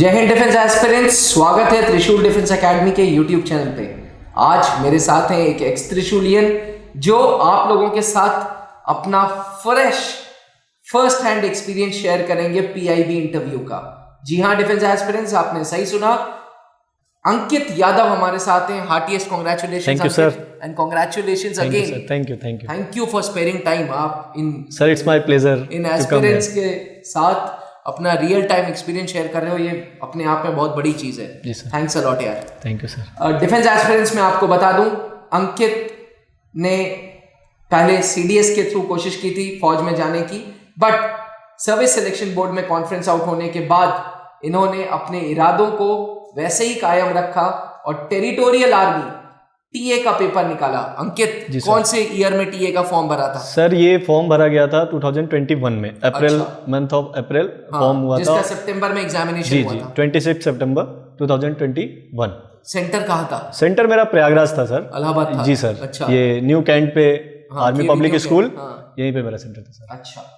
जय Hind defence aspirants, स्वागत है त्रिशूल डिफेंस एकेडमी के यूट्यूब चैनल पे। आज मेरे साथ हैं एक एक्स त्रिशूलियन जो आप लोगों के साथ अपना fresh first hand experience share करेंगे पीआईबी इंटरव्यू का। जी हाँ डिफेंस एस्पिरेंट्स, आपने सही सुना, अंकित यादव हमारे साथ हैं। Heartiest congratulations thank you sir and congratulations again. Thank you for sparing time. आप इन सर, इट्स माय प्लेजर इन एस्पिरेंट्स के साथ अपना रियल टाइम एक्सपीरियंस शेयर कर रहे हो, ये अपने आप में बहुत बड़ी चीज है। जी सर, थैंक्स अ लॉट यार। Thank you sir. Defence aspirants में आपको बता दूं, अंकित ने पहले सीडीएस के थ्रू कोशिश की थी फौज में जाने की, बट सर्विस सिलेक्शन बोर्ड में कॉन्फ्रेंस आउट होने के बाद इन्होंने अपने इरादों को वैसे ही कायम रखा और टेरिटोरियल आर्मी टीए का पेपर निकाला। अंकित, कौन से ईयर में टीए का फॉर्म भरा था? सर, ये फॉर्म भरा गया था 2021 में, April month of April form हुआ था, जिसका सितंबर में एग्जामिनेशन हुआ था। 26 सितंबर 2021। सेंटर कहाँ था? सेंटर मेरा प्रयागराज था सर, इलाहाबाद था। जी सर। अच्छा। ये न्यू कैंट पे आर्मी पब्लिक स्कूल, हाँ। यहीं पे मेरा सेंटर था सर। अच्छा,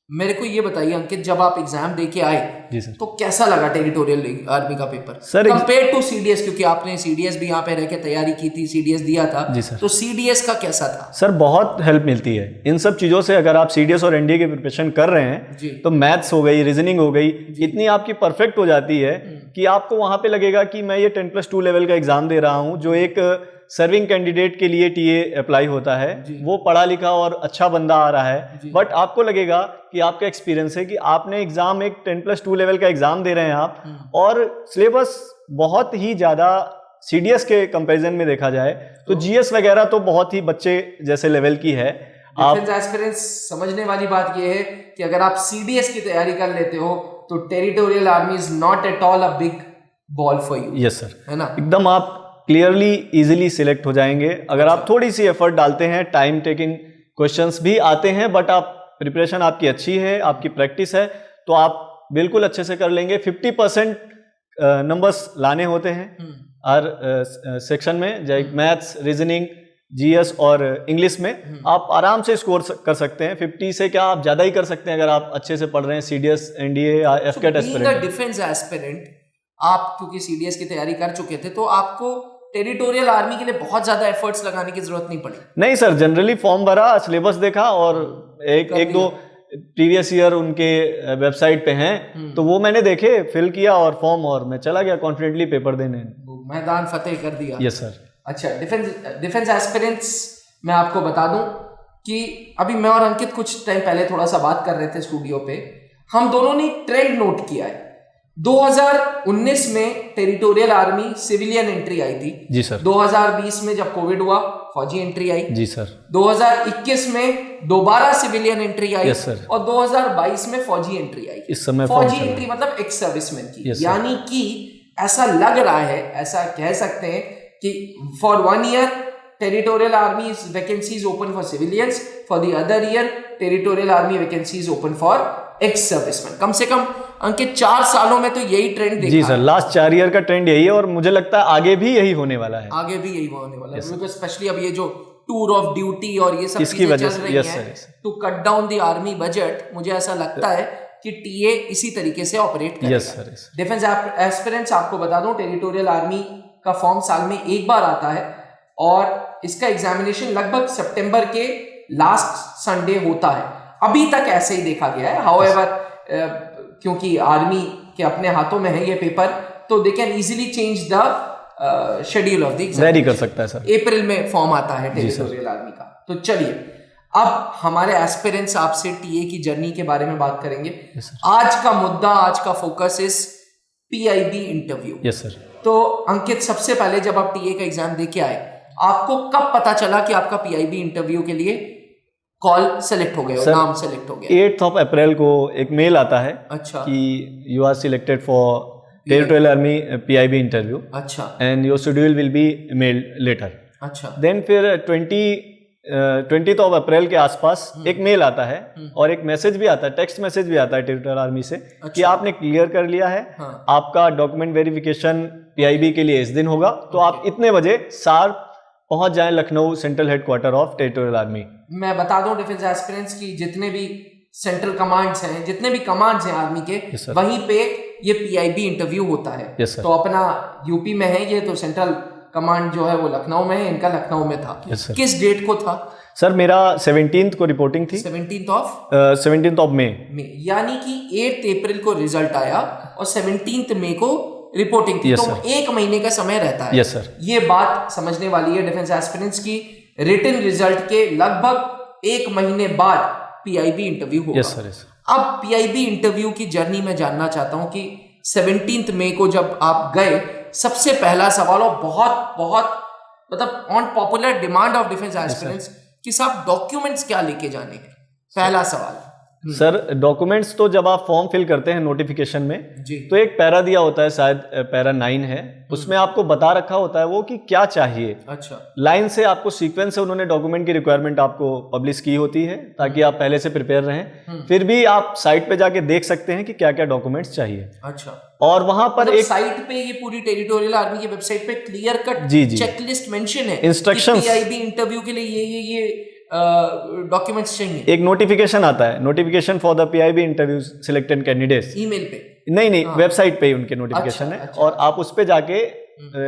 मेरे को ये बताइए अंकित, जब आप एग्जाम दे के आए जी सर, तो कैसा लगा टेरिटोरियल आर्मी का paper sir compare to CDS? क्योंकि आपने सीडीएस भी यहाँ पे रह के तैयारी की थी, सीडीएस दिया था जी सर। तो सीडीएस का कैसा था? सर, बहुत हेल्प मिलती है इन सब चीज़ों से। अगर आप सीडीएस और एनडीए की प्रिपरेशन कर रहे हैं तो मैथ्स हो गई, रीजनिंग हो गई, इतनी आपकी परफेक्ट हो जाती है कि आपको वहाँ पे लगेगा कि मैं ये 10+2 लेवल का एग्जाम दे रहा हूँ। जो एक सर्विंग कैंडिडेट के लिए टीए अप्लाई होता है, वो पढ़ा लिखा और अच्छा बंदा आ रहा है, बट आपको लगेगा कि आपका एक्सपीरियंस है कि आपने एग्जाम एक 10+2 लेवल का एग्जाम दे रहे हैं आप, और सिलेबस बहुत ही ज़्यादा सीडीएस के कंपैरिजन में देखा जाए तो जीएस वगैरह तो बहुत ही बच्चे जैसे लेवल की है। डिफेंस एस्पिरेंट्स समझने वाली बात यह है कि अगर आप सीडीएस की तैयारी कर लेते हो तो territorial army is not at all a big ball for you. Yes sir, है ना? एकदम आप क्लियरली इजीली सिलेक्ट हो जाएंगे अगर आप थोड़ी सी एफर्ट डालते हैं। टाइम टेकिंग क्वेश्चंस भी आते हैं, बट आप प्रिपरेशन आपकी अच्छी है, आपकी प्रैक्टिस है, तो आप बिल्कुल अच्छे से कर लेंगे। 50% नंबर्स लाने होते हैं हर सेक्शन में, जैसे मैथ्स, रीजनिंग, जीएस और इंग्लिश में आप आराम से स्कोर कर सकते हैं। 50 से क्या आप ज़्यादा ही कर सकते हैं अगर आप अच्छे से पढ़ रहे हैं सीडीएस, एनडीए या एफकेट एस्पिरेंट। डिफेंस एस्पिरेंट, आप क्योंकि सीडीएस की तैयारी कर चुके थे तो आपको टेरिटोरियल आर्मी के लिए बहुत ज्यादा एफर्ट्स लगाने की जरूरत नहीं पड़ी? नहीं सर, जनरली फॉर्म भरा, सिलेबस देखा और एक दो प्रीवियस ईयर उनके वेबसाइट पे हैं तो वो मैंने देखे, फिल किया और फॉर्म, और मैं चला गया कॉन्फिडेंटली पेपर देने। मैदान फतेह कर दिया। Yes sir. अच्छा, डिफेंस एस्पिरेंट्स मैं आपको बता दूं कि अभी मैं और अंकित कुछ टाइम पहले थोड़ा सा बात कर रहे थे स्टूडियो पे, हम दोनों ने ट्रेंड नोट किया है। 2019 में टेरिटोरियल आर्मी सिविलियन एंट्री आई थी। जी सर। 2020 में जब कोविड हुआ फौजी एंट्री आई। जी सर। 2021 में दोबारा सिविलियन एंट्री आई। Yes sir. और 2022 में फौजी एंट्री आई। इस समय फौजी एंट्री मतलब एक्स सर्विसमैन की। यानी कि ऐसा लग रहा है, ऐसा कह सकते हैं कि for 1 year territorial army vacancies open for civilians, for the other year territorial army vacancies open for ex serviceman. कम से कम अंकित 4 सालों में तो यही ट्रेंड देखा। जी सर, लास्ट 4 ईयर का ट्रेंड यही है और मुझे लगता है आगे भी यही होने वाला है। आगे भी यही होने वाला है, क्योंकि स्पेशली अब ये जो टूर ऑफ ड्यूटी और ये सब इसकी वजह चल से रही हैं to cut down the army budget, मुझे ऐसा लगता है कि टीए इसी तरीके से ऑपरेट करेगा। Yes sir. डिफेंस एस्पिरेंट्स, आपको बता दूं टेरिटोरियल आर्मी का फॉर्म साल में एक बार आता है और इसका एग्जामिनेशन लगभग सितंबर के लास्ट संडे होता है। अभी तक ऐसे ही देखा गया है। हाउएवर क्योंकि आर्मी के अपने हाथों में है ये पेपर, तो they can easily change the schedule of the exam. Very कर सकता है सर। अप्रैल में फॉर्म आता है टेरिटोरियल आर्मी का। तो चलिए, अब हमारे एस्पिरेंट्स आपसे टीए की जर्नी के बारे में बात करेंगे। आज का मुद्दा, आज का focus is PIB interview. Yes sir. तो अंकित, सबसे पहले जब आप टीए का एग्जाम दे के आए, आपको कब पता चला कि आपका पीआईबी इंटरव्यू के लिए कॉल सेलेक्ट हो गया, नाम सेलेक्ट हो गया? 8 अप्रैल को एक मेल आता है। अच्छा। कि you are selected for territorial army PIB interview. अच्छा। And your schedule will be mailed later. अच्छा। देन फिर 20 अप्रैल के आसपास एक मेल आता है और एक मैसेज भी आता है, टेक्स्ट मैसेज भी आता है टेरिटोरियल आर्मी से। अच्छा। कि आपने क्लियर कर लिया है। हाँ। आपका डॉक्यूमेंट वेरिफिकेशन पीआईबी के लिए इस दिन होगा, तो आप इतने बजे शार्प पहुंच जाएं Lucknow central headquarter of territorial army. मैं बता दूं डिफेंस एस्पिरेंट्स की जितने भी सेंट्रल कमांड्स हैं, जितने भी कमांड्स हैं आर्मी के, वहीं पे ये पीआईबी इंटरव्यू होता है। तो अपना यूपी में है ये, तो सेंट्रल कमांड जो है वो लखनऊ में है, इनका लखनऊ में था। किस डेट को था सर? मेरा 17th को रिपोर्टिंग थी। 17th ऑफ मई, यानी कि 8 अप्रैल को रिजल्ट आया और 17 मई को रिपोर्टिंग थी। तो 1 महीने का समय रहता है। Yes sir. ये बात समझने वाली है डिफेंस एस्पिरेंट्स की। रिटन रिजल्ट के लगभग 1 महीने बाद पीआईबी इंटरव्यू होगा। Yes sir. अब पीआईबी इंटरव्यू की जर्नी में जानना चाहता हूं कि 17 मई को जब आप गए, सबसे पहला सवाल, और बहुत बहुत मतलब on popular demand of defence aspirants कि साहब डॉक्यूमेंट्स क्या लेके जाने हैं, पहला सवाल। सर डॉक्यूमेंट्स तो जब आप फॉर्म फिल करते हैं नोटिफिकेशन में जी, तो एक पैरा दिया होता है, शायद पैरा 9 है, उसमें आपको बता रखा होता है वो कि क्या चाहिए। अच्छा। लाइन से आपको सीक्वेंस से उन्होंने डॉक्यूमेंट की रिक्वायरमेंट आपको पब्लिश की होती है ताकि आप पहले से प्रिपेयर रहें। फिर भी आप साइट पे जाके देख सकते हैं कि क्या क्या डॉक्यूमेंट्स चाहिए। अच्छा। और वहां पर मतलब एक साइट पे, ये पूरी टेरिटोरियल आर्मी की वेबसाइट पे क्लियर कट चेकलिस्ट मेंशन है, इंस्ट्रक्शंस, पीआईबी इंटरव्यू के लिए ये डॉक्यूमेंट्स चाहिए। एक नोटिफिकेशन आता है, notification for the PIB interview selected candidates, email पे नहीं वेबसाइट पे ही उनके नोटिफिकेशन है। और आप उस पे जाके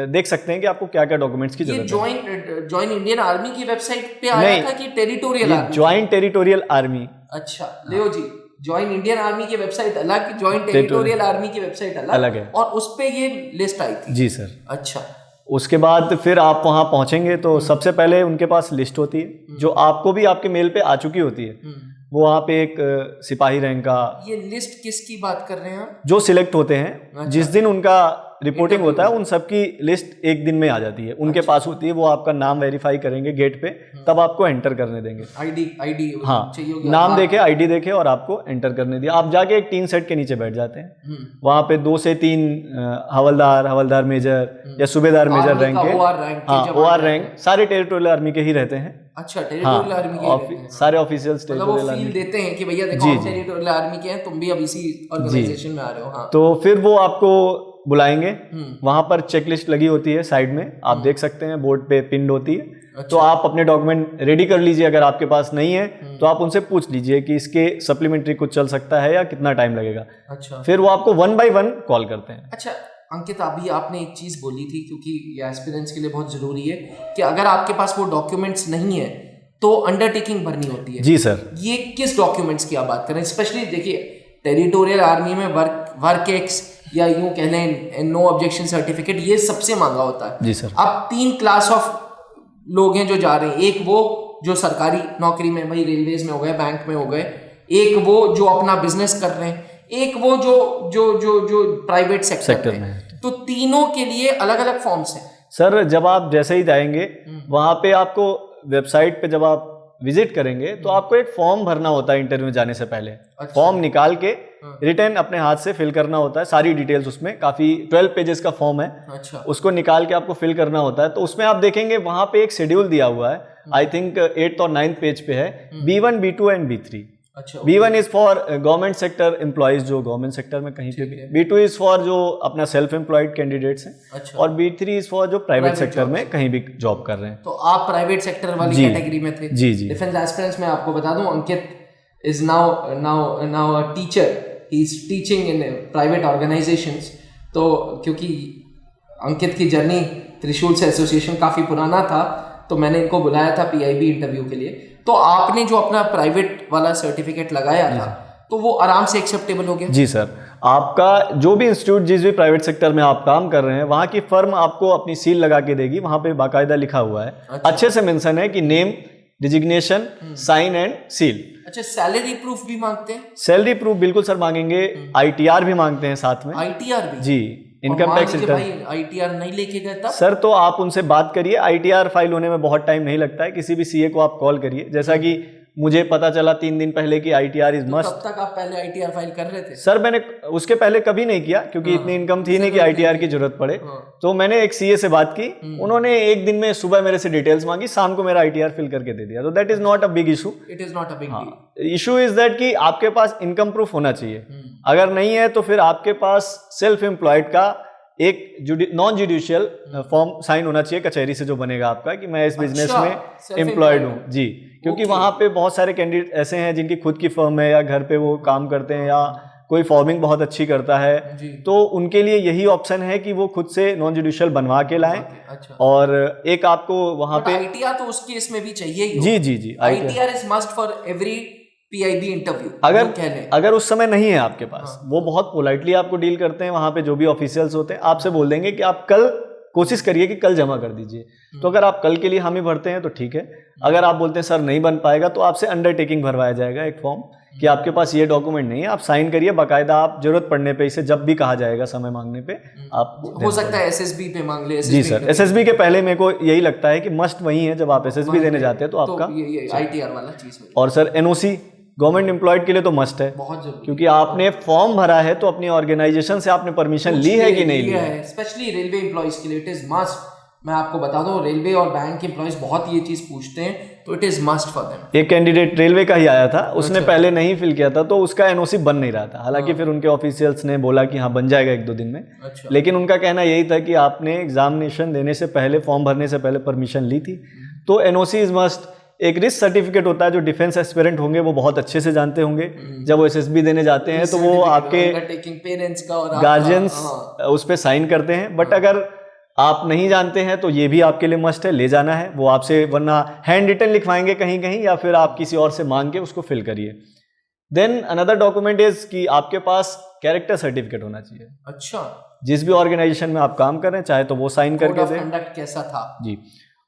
देख सकते हैं कि आपको क्या क्या डॉक्यूमेंट्स की जरूरत है। जॉइन इंडियन आर्मी की वेबसाइट पे आया था कि territorial army? Joint territorial army. अच्छा, लियो जी, ज्वाइन इंडियन आर्मी की वेबसाइट अलग, ज्वाइन टेरिटोरियल आर्मी की वेबसाइट अलग है, और उस पे ये लिस्ट आई थी। जी सर। अच्छा। उसके बाद फिर आप वहां पहुंचेंगे तो सबसे पहले उनके पास लिस्ट होती है, जो आपको भी आपके मेल पे आ चुकी होती है। वो वहाँ पे एक सिपाही रैंक का, ये लिस्ट किसकी बात कर रहे हैं आप? जो सिलेक्ट होते हैं। अच्छा। जिस दिन उनका रिपोर्टिंग होता है, उन सबकी लिस्ट एक दिन में आ जाती है, उनके पास होती है। वो आपका नाम वेरीफाई करेंगे गेट पे, तब आपको एंटर करने देंगे। आईडी हाँ, नाम देखे, आईडी देखे और आपको एंटर करने दिया। आप जाके एक टीन सेट के नीचे बैठ जाते हैं। वहाँ पे 2 से 3 हवलदार मेजर या सूबेदार मेजर रैंक के, हाँ OR रैंक, सारे टेरिटोरियल आर्मी के ही रहते हैं। अच्छा, टेरिटोरियल आर्मी के सारे ऑफिशियल्स टेरिटोरियल आर्मी देते हैं कि भैया देखो हम टेरिटोरियल आर्मी के हैं, तुम भी अब इसी ऑर्गेनाइजेशन में आ रहे हो। हाँ। तो फिर वो आपको बुलाएंगे। वहां पर चेकलिस्ट लगी होती है साइड में, आप देख सकते हैं, बोर्ड पे पिन्ड होती है। अच्छा। तो आप अपने डॉक्यूमेंट रेडी कर लीजिए। अगर आपके पास नहीं है तो आप उनसे पूछ लीजिए कि इसके सप्लीमेंट्री कुछ चल सकता है या कितना टाइम लगेगा। अच्छा। फिर वो आपको 1 by 1 कॉल करते हैं। अच्छा अंकित, अभी आपने एक चीज बोली थी, क्योंकि ये एस्पिरेंट्स के लिए बहुत जरूरी है कि अगर आपके पास वो डॉक्यूमेंट्स नहीं है तो अंडरटेकिंग भरनी होती है। जी सर। ये किस डॉक्यूमेंट्स की आप बात कर रहे हैं? स्पेशली देखिए, टेरिटोरियल आर्मी में वर्क एक्स या यूं कह लें नो ऑब्जेक्शन सर्टिफिकेट, ये सबसे मांगा होता है। जी सर। अब 3 क्लास ऑफ लोग हैं जो जा रहे हैं। एक वो जो सरकारी नौकरी में, भाई रेलवेज में हो गए, बैंक में हो गए, एक वो जो अपना बिजनेस कर रहे हैं, एक वो जो प्राइवेट सेक्टर में। तो तीनों के लिए अलग अलग फॉर्म्स हैं सर। जब आप जैसे ही जाएंगे वहां पे, आपको वेबसाइट पे जब आप विजिट करेंगे तो आपको एक फॉर्म भरना होता है इंटरव्यू जाने से पहले। अच्छा। फॉर्म निकाल के रिटर्न अपने हाथ से फिल करना होता है, सारी डिटेल्स उसमें, काफी 12 पेजेस का फॉर्म है। अच्छा। उसको निकाल के आपको फिल करना होता है। तो उसमें आप देखेंगे वहां पे एक शेड्यूल दिया हुआ है, आई थिंक 8th और 9th पेज पे है, B1, B2 एंड B3। अच्छा। B1 is for government sector employees, जो गवर्नमेंट सेक्टर में कहीं पे भी। B2 इज फॉर जो अपना सेल्फ एम्प्लॉयड कैंडिडेट्स हैं। अच्छा। और B3 इज फॉर जो प्राइवेट सेक्टर में कहीं भी जॉब कर रहे हैं। तो आप प्राइवेट सेक्टर वाली कैटेगरी में थे? जी जी। डिफेंस एस्पिरेंट्स में आपको बता दूं, Ankit is now a teacher, he is teaching in private organisations. तो क्योंकि अंकित की जर्नी त्रिशूल से एसोसिएशन काफी पुराना था, तो मैंने इनको बुलाया था पीआईबी इंटरव्यू के लिए। तो आपने जो अपना प्राइवेट वाला सर्टिफिकेट लगाया था, तो वो आराम से एक्सेप्टेबल हो गया? जी सर। आपका जो भी इंस्टीट्यूट, जिस भी प्राइवेट सेक्टर में आप काम कर रहे हैं, वहाँ की फर्म आपको अपनी सील लगा के देगी। वहाँ पे बाकायदा लिखा हुआ है। अच्छा। अच्छे से मेंशन है कि name, designation, sign and seal. अच्छा, सैलरी प्रूफ भी मांगते हैं? सैलरी प्रूफ बिल्कुल सर मांगेंगे। ITR भी मांगते हैं साथ में। ITR भी? जी, इनकम टैक्स रिटर्न। भाई ITR नहीं लेके गए तब? सर तो आप उनसे बात करिए। ITR फाइल होने में बहुत टाइम नहीं लगता है। किसी भी CA को आप कॉल करिए। जैसा कि मुझे पता चला 3 दिन पहले कि ITR इज मस्ट। तब तक आप पहले ITR फाइल कर रहे थे? सर मैंने उसके पहले कभी नहीं किया, क्योंकि इतनी इनकम थी नहीं कि ITR की जरूरत पड़े। तो मैंने एक CA से बात की, उन्होंने एक दिन में सुबह मेरे से डिटेल्स मांगी, शाम को मेरा ITR फिल करके दे दिया। तो that is not a big issue. It is not a big deal. Issue is that कि आपके पास इनकम प्रूफ होना चाहिए। अगर नहीं है तो फिर आपके पास सेल्फ एम्प्लॉयड का एक नॉन जुडिशियल फॉर्म साइन होना चाहिए कचहरी से जो बनेगा आपका कि मैं इस बिजनेस में एम्प्लॉयड हूँ जी, क्योंकि वहाँ पे बहुत सारे कैंडिडेट ऐसे हैं जिनकी खुद की फर्म है या घर पे वो काम करते हैं या कोई फॉर्मिंग बहुत अच्छी करता है, तो उनके लिए यही ऑप्शन है कि वो खुद से नॉन जुडिशियल बनवा के लाएं। अच्छा। और एक आपको वहाँ पे आईटीआर तो उसके इसमें भी चाहिए ही। जी जी जी, ITR is must for every PIB interview. अगर उस समय नहीं है आपके पास, वो बहुत पोलाइटली आपको डील करते हैं वहां पे जो भी ऑफिशियल्स होते हैं, आपसे बोल देंगे कि आप कल कोशिश करिए कि कल जमा कर दीजिए। तो अगर आप कल के लिए हामी भरते हैं तो ठीक है, अगर आप बोलते हैं सर नहीं बन पाएगा तो आपसे अंडरटेकिंग भरवाया जाएगा एक फॉर्म कि आपके पास ये डॉक्यूमेंट नहीं है, आप साइन करिए बाकायदा, आप जरूरत पड़ने पे इसे जब भी कहा जाएगा समय मांगने पे आप हो सकता है एसएसबी पे मांग ले। जी सर, एसएसबी के पहले मेरे को यही लगता है कि मस्ट वही है, जब आप एसएसबी देने जाते हैं तो आपका ये आईटीआर वाला चीज। और सर एनओसी गवर्नमेंट एम्प्लॉयड के लिए तो मस्ट है, बहुत जरूरी, क्योंकि आपने फॉर्म भरा है तो अपनी ऑर्गेनाइजेशन से आपने परमिशन ली है कि नहीं ली है। स्पेशली रेलवे एम्प्लॉइज के लिए इट इज मस्ट। मैं आपको बता दूं, रेलवे और बैंक एम्प्लॉइज बहुत ये चीज पूछते हैं, तो it is must for them. एक कैंडिडेट रेलवे का ही आया था, उसने पहले नहीं फिल किया था तो उसका एनओसी बन नहीं रहा था, हालांकि फिर उनके ऑफिशियल्स ने बोला कि हाँ बन जाएगा 1-2 दिन में। लेकिन उनका कहना यही था कि आपने एग्जामिनेशन देने से पहले, फॉर्म भरने से पहले परमिशन ली थी, तो एनओसी इज मस्ट। एक रिस्क सर्टिफिकेट होता है जो डिफेंस एस्पिरेंट होंगे वो बहुत अच्छे से जानते होंगे, जब वो एसएसबी देने जाते हैं तो वो आपके गार्जियंस उस पर साइन करते हैं। बट अगर आप नहीं जानते हैं तो ये भी आपके लिए मस्ट है, ले जाना है वो आपसे, वरना हैंड रिटन लिखवाएंगे कहीं कहीं या फिर आप किसी और से मांग के उसको फिल करिए। देन अनदर डॉक्यूमेंट इज कि आपके पास कैरेक्टर सर्टिफिकेट होना चाहिए। अच्छा। जिस भी ऑर्गेनाइजेशन में आप काम कर रहे हैं चाहे तो वो साइन करके दें। कंडक्ट कैसा था जी।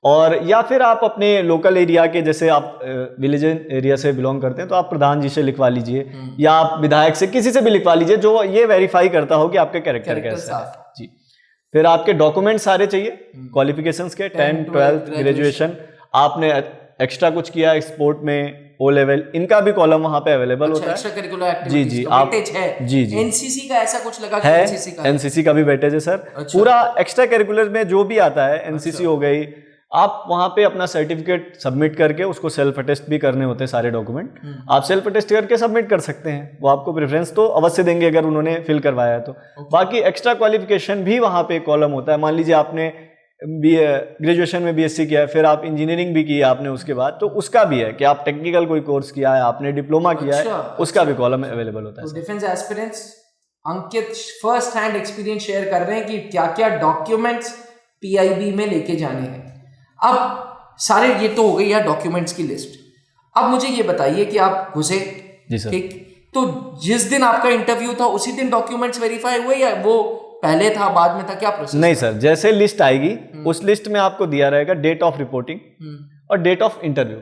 और या फिर आप अपने लोकल एरिया के, जैसे आप विलेज एरिया से बिलोंग करते हैं तो आप प्रधान जी से लिखवा लीजिए या आप विधायक से, किसी से भी लिखवा लीजिए जो ये वेरीफाई करता हो कि आपके कैरेक्टर कैसा है जी। फिर आपके डॉक्यूमेंट सारे चाहिए, क्वालिफिकेशंस के 10th 12th ग्रेजुएशन, आपने एक्स्ट्रा कुछ किया स्पोर्ट में, ओ लेवल, इनका भी कॉलम वहाँ पे अवेलेबल होता है। एक्स्ट्रा करिकुलर एक्टिविटीज जी जी, आप है जी जी, एनसीसी का ऐसा कुछ लगा है, एनसीसी का भी वेटेज है सर। अच्छा। पूरा एक्स्ट्रा करिकुलर में जो भी आता है, एनसीसी हो गई, आप वहाँ पे अपना सर्टिफिकेट सबमिट करके उसको सेल्फ अटेस्ट भी करने होते हैं सारे डॉक्यूमेंट, आप सेल्फ अटेस्ट करके सबमिट कर सकते हैं, वो आपको प्रेफरेंस तो अवश्य देंगे अगर उन्होंने फिल करवाया है तो। बाकी एक्स्ट्रा क्वालिफिकेशन भी वहाँ पे कॉलम होता है। मान लीजिए आपने ग्रेजुएशन में बीएससी किया है, फिर आप इंजीनियरिंग भी की है आपने उसके बाद, तो उसका भी है कि आप टेक्निकल कोई कोर्स किया है, आपने डिप्लोमा किया है, उसका भी कॉलम अवेलेबल होता है। डिफेंस एस्पिरेंट्स, अंकित फर्स्ट हैंड एक्सपीरियंस शेयर कर रहे हैं कि क्या क्या डॉक्यूमेंट्स पीआईबी में लेके जाने हैं। अब सारे ये तो हो गई यार डॉक्यूमेंट्स की लिस्ट। अब मुझे ये बताइए कि आप घुसे, ठीक, तो जिस दिन आपका इंटरव्यू था उसी दिन डॉक्यूमेंट्स वेरीफाई हुए या वो पहले था बाद में था, क्या प्रोसेस? नहीं सर, जैसे लिस्ट आएगी उस लिस्ट में आपको दिया रहेगा डेट ऑफ रिपोर्टिंग और डेट ऑफ इंटरव्यू।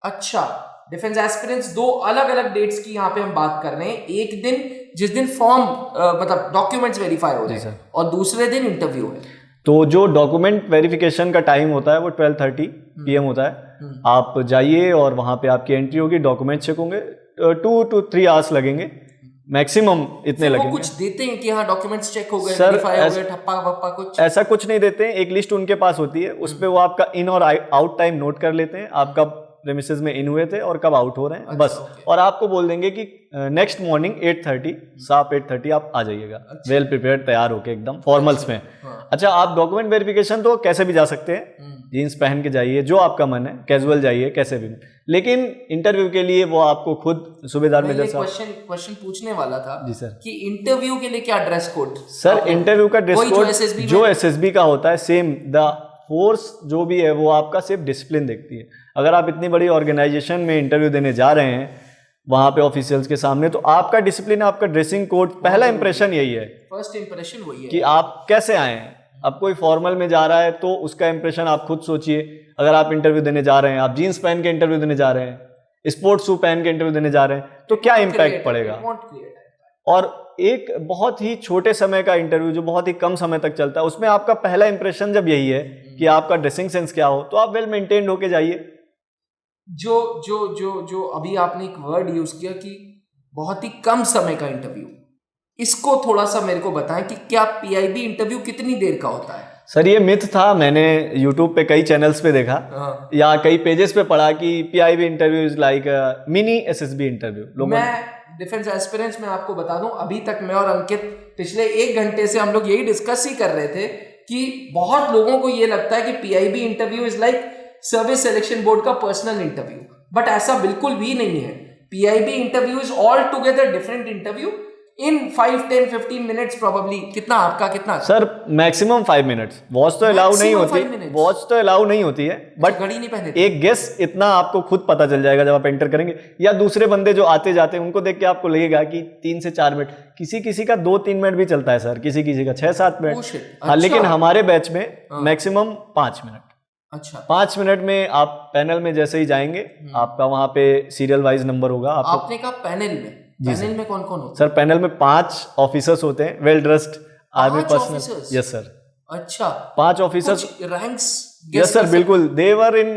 अच्छा, डिफेंस एस्पिरेंट्स 2 अलग अलग डेट्स की यहाँ पे हम बात कर रहे हैं। एक दिन जिस दिन फॉर्म मतलब डॉक्यूमेंट्स वेरीफाई हो रहे हैं और दूसरे दिन इंटरव्यू है। तो जो डॉक्यूमेंट वेरिफिकेशन का टाइम होता है वो 12:30 PM होता है। आप जाइए और वहाँ पे आपकी एंट्री होगी, डॉक्यूमेंट चेक होंगे, 2 to 3 आवर्स लगेंगे मैक्सिमम, इतने लगेंगे। कुछ देते हैं कि हाँ डॉक्यूमेंट्स चेक हो गए, वेरीफाई हो गए, ठप्पा वप्पा कुछ? ऐसा कुछ नहीं देते हैं, एक लिस्ट उनके पास होती है, उस पे वो आपका इन और आउट टाइम नोट कर लेते हैं, आप कब प्रेमिसेस में इन हुए थे और कब आउट हो रहे हैं। अच्छा, बस। और आपको बोल देंगे कि नेक्स्ट मॉर्निंग 8:30 शार्प 8:30 आप आ जाइएगा। अच्छा। वेल प्रिपेयर्ड, तैयार होके एकदम फॉर्मल्स में। अच्छा, आप डॉक्यूमेंट वेरिफिकेशन तो कैसे भी जा सकते हैं, जीन्स पहन के जाइए, जो आपका मन है, कैजुअल जाइए, कैसे भी। लेकिन इंटरव्यू के लिए वो आपको खुद सूबेदार मेजर साहब क्वेश्चन पूछने वाला था जी सर कि इंटरव्यू के लिए क्या ड्रेस कोड? सर इंटरव्यू का ड्रेस कोड जो एसएसबी का होता है सेम, द फोर्स जो भी है वो आपका सिर्फ डिसिप्लिन देखती है। अगर आप इतनी बड़ी ऑर्गेनाइजेशन में इंटरव्यू देने जा रहे हैं वहां पे ऑफिशियल्स के सामने, तो आपका डिसिप्लिन, आपका ड्रेसिंग कोड, पहला इंप्रेशन यही है, फर्स्ट इंप्रेशन वही है कि आप कैसे आए हैं। अब कोई फॉर्मल में जा रहा है तो उसका इंप्रेशन आप खुद सोचिए। अगर आप इंटरव्यू देने जा रहे हैं, आप जीन्स पहन के इंटरव्यू देने जा रहे हैं, स्पोर्ट्स शू पहन के इंटरव्यू देने जा रहे हैं, तो क्या इम्पैक्ट पड़ेगा। और एक बहुत ही छोटे समय का इंटरव्यू जो बहुत ही कम समय तक चलता है, उसमें आपका पहला इंप्रेशन जब यही है कि आपका ड्रेसिंग सेंस क्या हो, तो आप वेल मेंटेन्ड होके जाइए। जो जो जो जो अभी आपने एक वर्ड यूज किया कि बहुत ही कम समय का इंटरव्यू, इसको थोड़ा सा मेरे को बताएं कि क्या पीआईबी इंटरव्यू कितनी देर का होता है? सर ये मिथ था, मैंने यूट्यूब पे कई चैनल्स पे देखा या कई पेजेस पे पढ़ा कि PIB interview is like mini SSB interview. Defence aspirants, मैं आपको बता दूं, अभी तक मैं और अंकित पिछले 1 घंटे से हम लोग यही डिस्कस ही कर रहे थे कि बहुत लोगों को ये लगता है कि PIB interview is like service selection board का पर्सनल इंटरव्यू, बट ऐसा बिल्कुल भी नहीं है। PIB interview is all together different interview in 5, 10, 15 minutes probably. कितना आपका कितना सर? Maximum 5 minutes. वॉच तो अलाउ नहीं होती, वॉच तो अलाउ नहीं होती है, बट घड़ी नहीं पहने, एक गेस इतना आपको खुद पता चल जाएगा जब आप एंटर करेंगे, या दूसरे बंदे जो आते जाते हैं उनको देख के आपको लगेगा कि 3 से 4 मिनट, किसी किसी का 2-3 मिनट भी चलता है सर, किसी किसी का 6-7 मिनट। हाँ, लेकिन हमारे बैच में मैक्सिमम 5 मिनट। अच्छा, 5 मिनट में आप पैनल में जैसे ही जाएंगे, आपका वहां पे सीरियल वाइज नंबर होगा। आपने कहा पैनल में, पैनल में कौन कौन होता है? सर पैनल में 5 ऑफिसर्स होते हैं, well dressed army personnel. Yes sir. अच्छा, 5 ऑफिसर्स, रैंक्स? यस सर, बिल्कुल। दे वर इन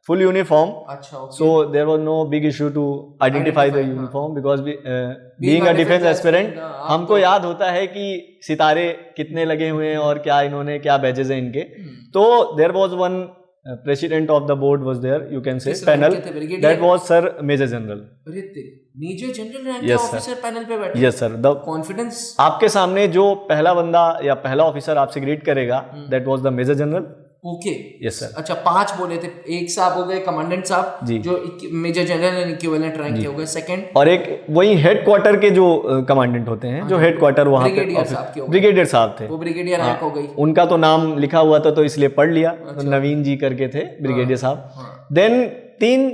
फुल यूनिफॉर्म। अच्छा, okay. So there was no big issue to identify the uniform because being a defense aspirant, हमको याद होता है कि सितारे कितने लगे हुए हैं और क्या इन्होंने क्या बैजेस हैं इनके। तो there was one president of the board was there, you can say panel, that was sir Major General. Major general rank के ऑफिसर पैनल पे बैठे? Yes sir. द कॉन्फिडेंस आपके सामने जो पहला बंदा या पहला ऑफिसर आपसे ग्रीट करेगा, that was the major general. Okay, yes sir. अच्छा, 5 बोले थे, एक साहब हो गए कमांडेंट साहब जो major general and equivalent rank के हो गए, सेकंड, और एक वही हेड क्वार्टर के जो कमांडेंट होते हैं, जो हेड क्वार्टर वहां पे ब्रिगेडियर साहब थे, वो ब्रिगेडियर रैंक हो गई। उनका तो नाम लिखा हुआ था तो इसलिए पढ़ लिया, तो नवीन जी करके थे ब्रिगेडियर साहब। देन 3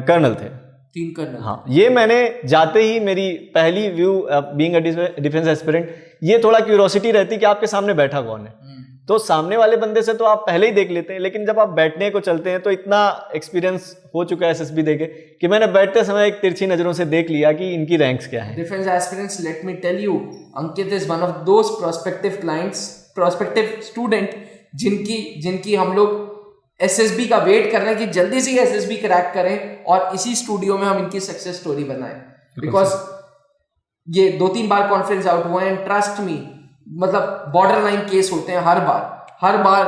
कर्नल थे। 3 कर्नल, हाँ। ये मैंने जाते ही मेरी पहली view being a defence aspirant, ये थोड़ा क्यूरियोसिटी रहती कि आपके सामने बैठा कौन है। तो सामने वाले बंदे से तो आप पहले ही देख लेते हैं, लेकिन जब आप बैठने को चलते हैं तो इतना एक्सपीरियंस हो चुका है एसएसबी देके कि मैंने बैठते समय एक तिरछी नजरों से देख लिया कि इनकी रैंक्स क्या है। Defence aspirants, let me tell you, Ankit is one of those prospective clients, prospective student जिनकी हम लोग एसएसबी का वेट कर रहे हैं कि जल्दी से एसएसबी क्रैक करें और इसी स्टूडियो में हम इनकी सक्सेस स्टोरी बनाएं, बिकॉज ये 2-3 बार कॉन्फ्रेंस आउट हुए हैं। ट्रस्ट मी, मतलब बॉर्डर लाइन केस होते हैं हर बार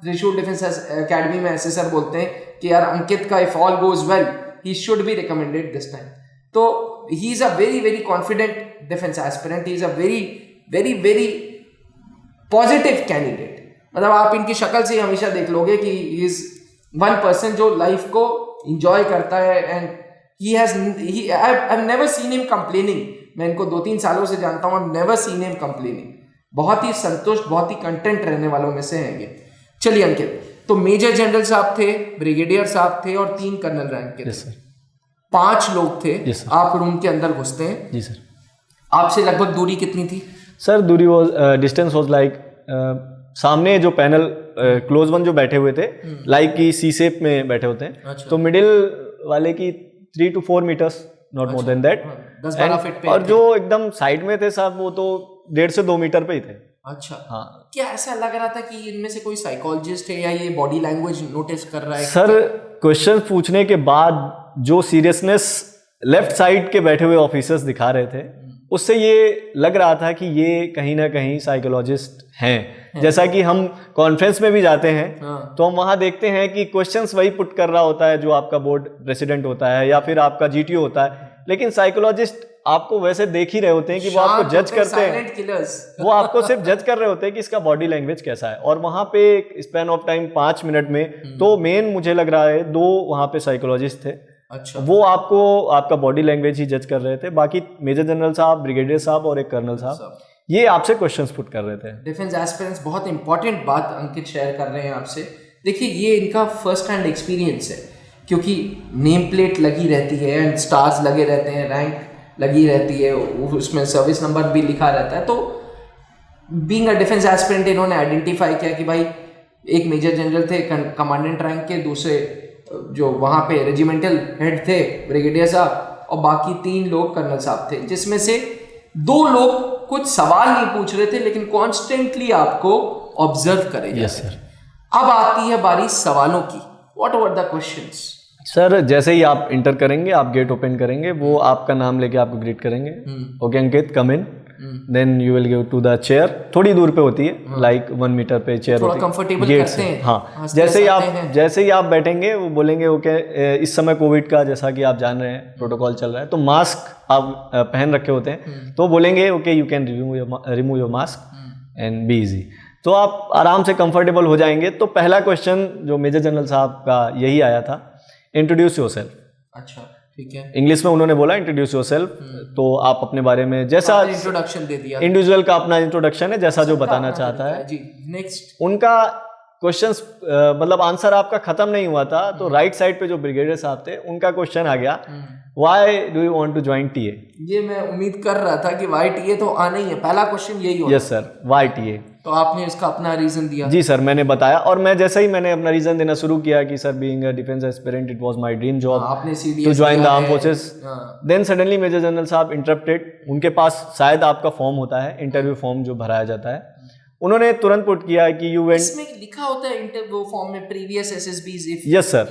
त्रिशूल डिफेंस एकेडमी में एसएसआर बोलते हैं कि यार अंकित का if all goes well he should be recommended this time. तो he is a very very confident defence aspirant, he is a very very very positive candidate. मतलब आप इनकी शक्ल से ही हमेशा देख लोगे कि ही इज वन पर्सन जो लाइफ को एंजॉय करता है, and I have never seen him complaining. मैं इनको 2-3 सालों से जानता हूँ, I have never seen him complaining. बहुत ही संतुष्ट, बहुत ही कंटेंट रहने वालों में से हैं ये। चलिए अंकित, तो मेजर जनरल साहब थे, ब्रिगेडियर साहब थे और 3 कर्नल रैंक के थे। 5 लोग थे। आप रूम के अंदर घुसते हैं। जी सर। आपसे लगभग दूरी कितनी थी? सर दूरी डिस्टेंस वाज लाइक, सामने जो पैनल क्लोज वन जो बैठे हुए थे, लाइक की सी शेप में बैठे होते हैं। अच्छा। तो मिडिल वाले की 3 to 4 metres, not more than that. 10-12 feet पे। और जो एकदम साइड में थे साहब, वो तो 1.5 से 2 मीटर पे ही थे। अच्छा, हाँ। क्या ऐसा लग रहा था कि इनमें से कोई साइकोलॉजिस्ट है या ये बॉडी लैंग्वेज नोटिस कर रहा है? सर क्वेश्चन पूछने के बाद जो सीरियसनेस लेफ्ट साइड के बैठे हुए ऑफिसर्स दिखा रहे थे, उससे ये लग रहा था कि ये कहीं ना कहीं साइकोलॉजिस्ट हैं। जैसा कि हम कॉन्फ्रेंस में भी जाते हैं तो हम वहां देखते हैं कि क्वेश्चंस वही पुट कर रहा होता है जो आपका बोर्ड प्रेसिडेंट होता है या फिर आपका जीटीओ होता है, लेकिन साइकोलॉजिस्ट आपको वैसे देख ही रहे होते हैं कि वो आपको जज करते हैं, वो आपको सिर्फ जज कर रहे होते हैं कि इसका बॉडी लैंग्वेज कैसा है। और वहां पे स्पैन ऑफ टाइम 5 मिनट में तो मेन मुझे लग रहा है 2 वहां पे साइकोलॉजिस्ट थे। अच्छा। वो आपको आपका बॉडी लैंग्वेज ही जज कर रहे थे। बाकी मेजर जनरल साहब, ब्रिगेडियर साहब और एक कर्नल साहब ये आपसे क्वेश्चंस पुट कर रहे थे। डिफेंस एस्पिरेंट्स, बहुत इंपॉर्टेंट बात अंकित शेयर कर रहे हैं आपसे। देखिए ये इनका फर्स्ट हैंड एक्सपीरियंस है, क्योंकि नेम प्लेट लगी रहती है एंड स्टार्स लगे रहते हैं, रैंक लगी रहती है, उसमें सर्विस नंबर भी लिखा रहता है। तो बीइंग अ डिफेंस एस्पिरेंट इन्होंने आइडेंटिफाई किया कि भाई एक मेजर जनरल थे कमांडेंट रैंक के, दूसरे जो वहाँ पे रेजिमेंटल हेड थे ब्रिगेडियर साहब, और बाकी 3 लोग कर्नल साहब थे, जिसमें से 2 लोग कुछ सवाल नहीं पूछ रहे थे लेकिन कॉन्स्टेंटली आपको ऑब्जर्व करेंगे। Yes sir. अब आती है बारी सवालों की। What were the questions? Sir जैसे ही आप इंटर करेंगे, आप गेट ओपन करेंगे, वो आपका नाम लेके आपको ग्रीट करेंगे। Okay Ankit, come in. Then you will go to the chair, थोड़ी दूर पे होती है, लाइक 1 मीटर पे चेयर होती है, कंफर्टेबल करते हैं। हाँ, जैसे ही आप बैठेंगे वो बोलेंगे ओके इस समय कोविड का जैसा कि आप जान रहे हैं प्रोटोकॉल चल रहा है, तो मास्क आप पहन रखे होते हैं, तो बोलेंगे okay you can remove your mask and be easy, तो आप आराम से कंफर्टेबल हो जाएंगे। तो पहला क्वेश्चन जो मेजर जनरल साहब का यही आया था, इंट्रोड्यूस योरसेल्फ। अच्छा, ठीक है। इंग्लिश में उन्होंने बोला इंट्रोड्यूस योरसेल्फ, तो आप अपने बारे में जैसा इंट्रोडक्शन दे दिया, इंडिविजुअल का अपना इंट्रोडक्शन है जैसा जो बताना चाहता है जी। नेक्स्ट उनका क्वेश्चंस मतलब आंसर आपका खत्म नहीं हुआ था, तो राइट साइड पे जो ब्रिगेडियर साहब थे उनका क्वेश्चन आ गया, why do you want to join TA. ये मैं उम्मीद कर रहा था कि व्हाई टीए तो आना ही है, पहला क्वेश्चन यही होगा। Yes sir, why TA. तो आपने इसका अपना रीजन दिया? जी सर, मैंने बताया, और मैं जैसे ही मैंने अपना रीजन देना शुरू किया कि sir being a defence aspirant it was my dream job to join the arm forces, then suddenly major general साहब इंटरप्टेड, उनके पास शायद आपका फॉर्म होता है, इंटरव्यू फॉर्म जो भराया जाता है, उन्होंने तुरंत पुट किया कि यू वेंट, इसमें लिखा होता है इंटरव्यू फॉर्म में प्रीवियस एसएसबीज इफ, यस सर,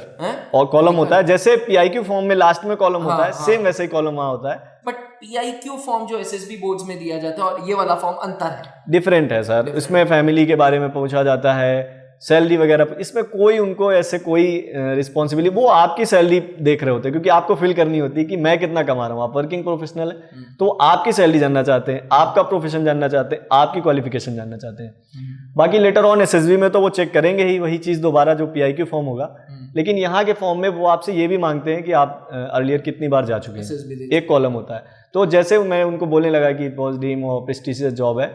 और कॉलम होता है जैसे पीआईक्यू फॉर्म में लास्ट में कॉलम होता है, सेम वैसे ही कॉलम वहां होता है, बट पीआईक्यू फॉर्म जो एसएसबी बोर्ड्स में दिया जाता है और ये वाला फॉर्म अंतर है, डिफरेंट है सर। इसमें फैमिली के बारे में पूछा जाता है, सैलरी वगैरह, इसमें कोई उनको ऐसे कोई रिस्पॉन्सिबिलिटी, वो आपकी सैलरी देख रहे होते हैं क्योंकि आपको फील करनी होती है कि मैं कितना कमा रहा हूँ, आप वर्किंग प्रोफेशनल है तो आपकी सैलरी जानना चाहते हैं, आपका प्रोफेशन जानना चाहते हैं, आपकी क्वालिफिकेशन जानना चाहते हैं। बाकी लेटर ऑन एसएसबी में तो वो चेक करेंगे ही वही चीज़ दोबारा जो पीआईक्यू फॉर्म होगा, लेकिन यहाँ के फॉर्म में वो आपसे ये भी मांगते हैं कि आप अर्लियर कितनी बार जा चुके हैं, एक कॉलम होता है। तो जैसे मैं उनको बोलने लगा कि इट वॉज ड्रीम और प्रेस्टिजियस जॉब है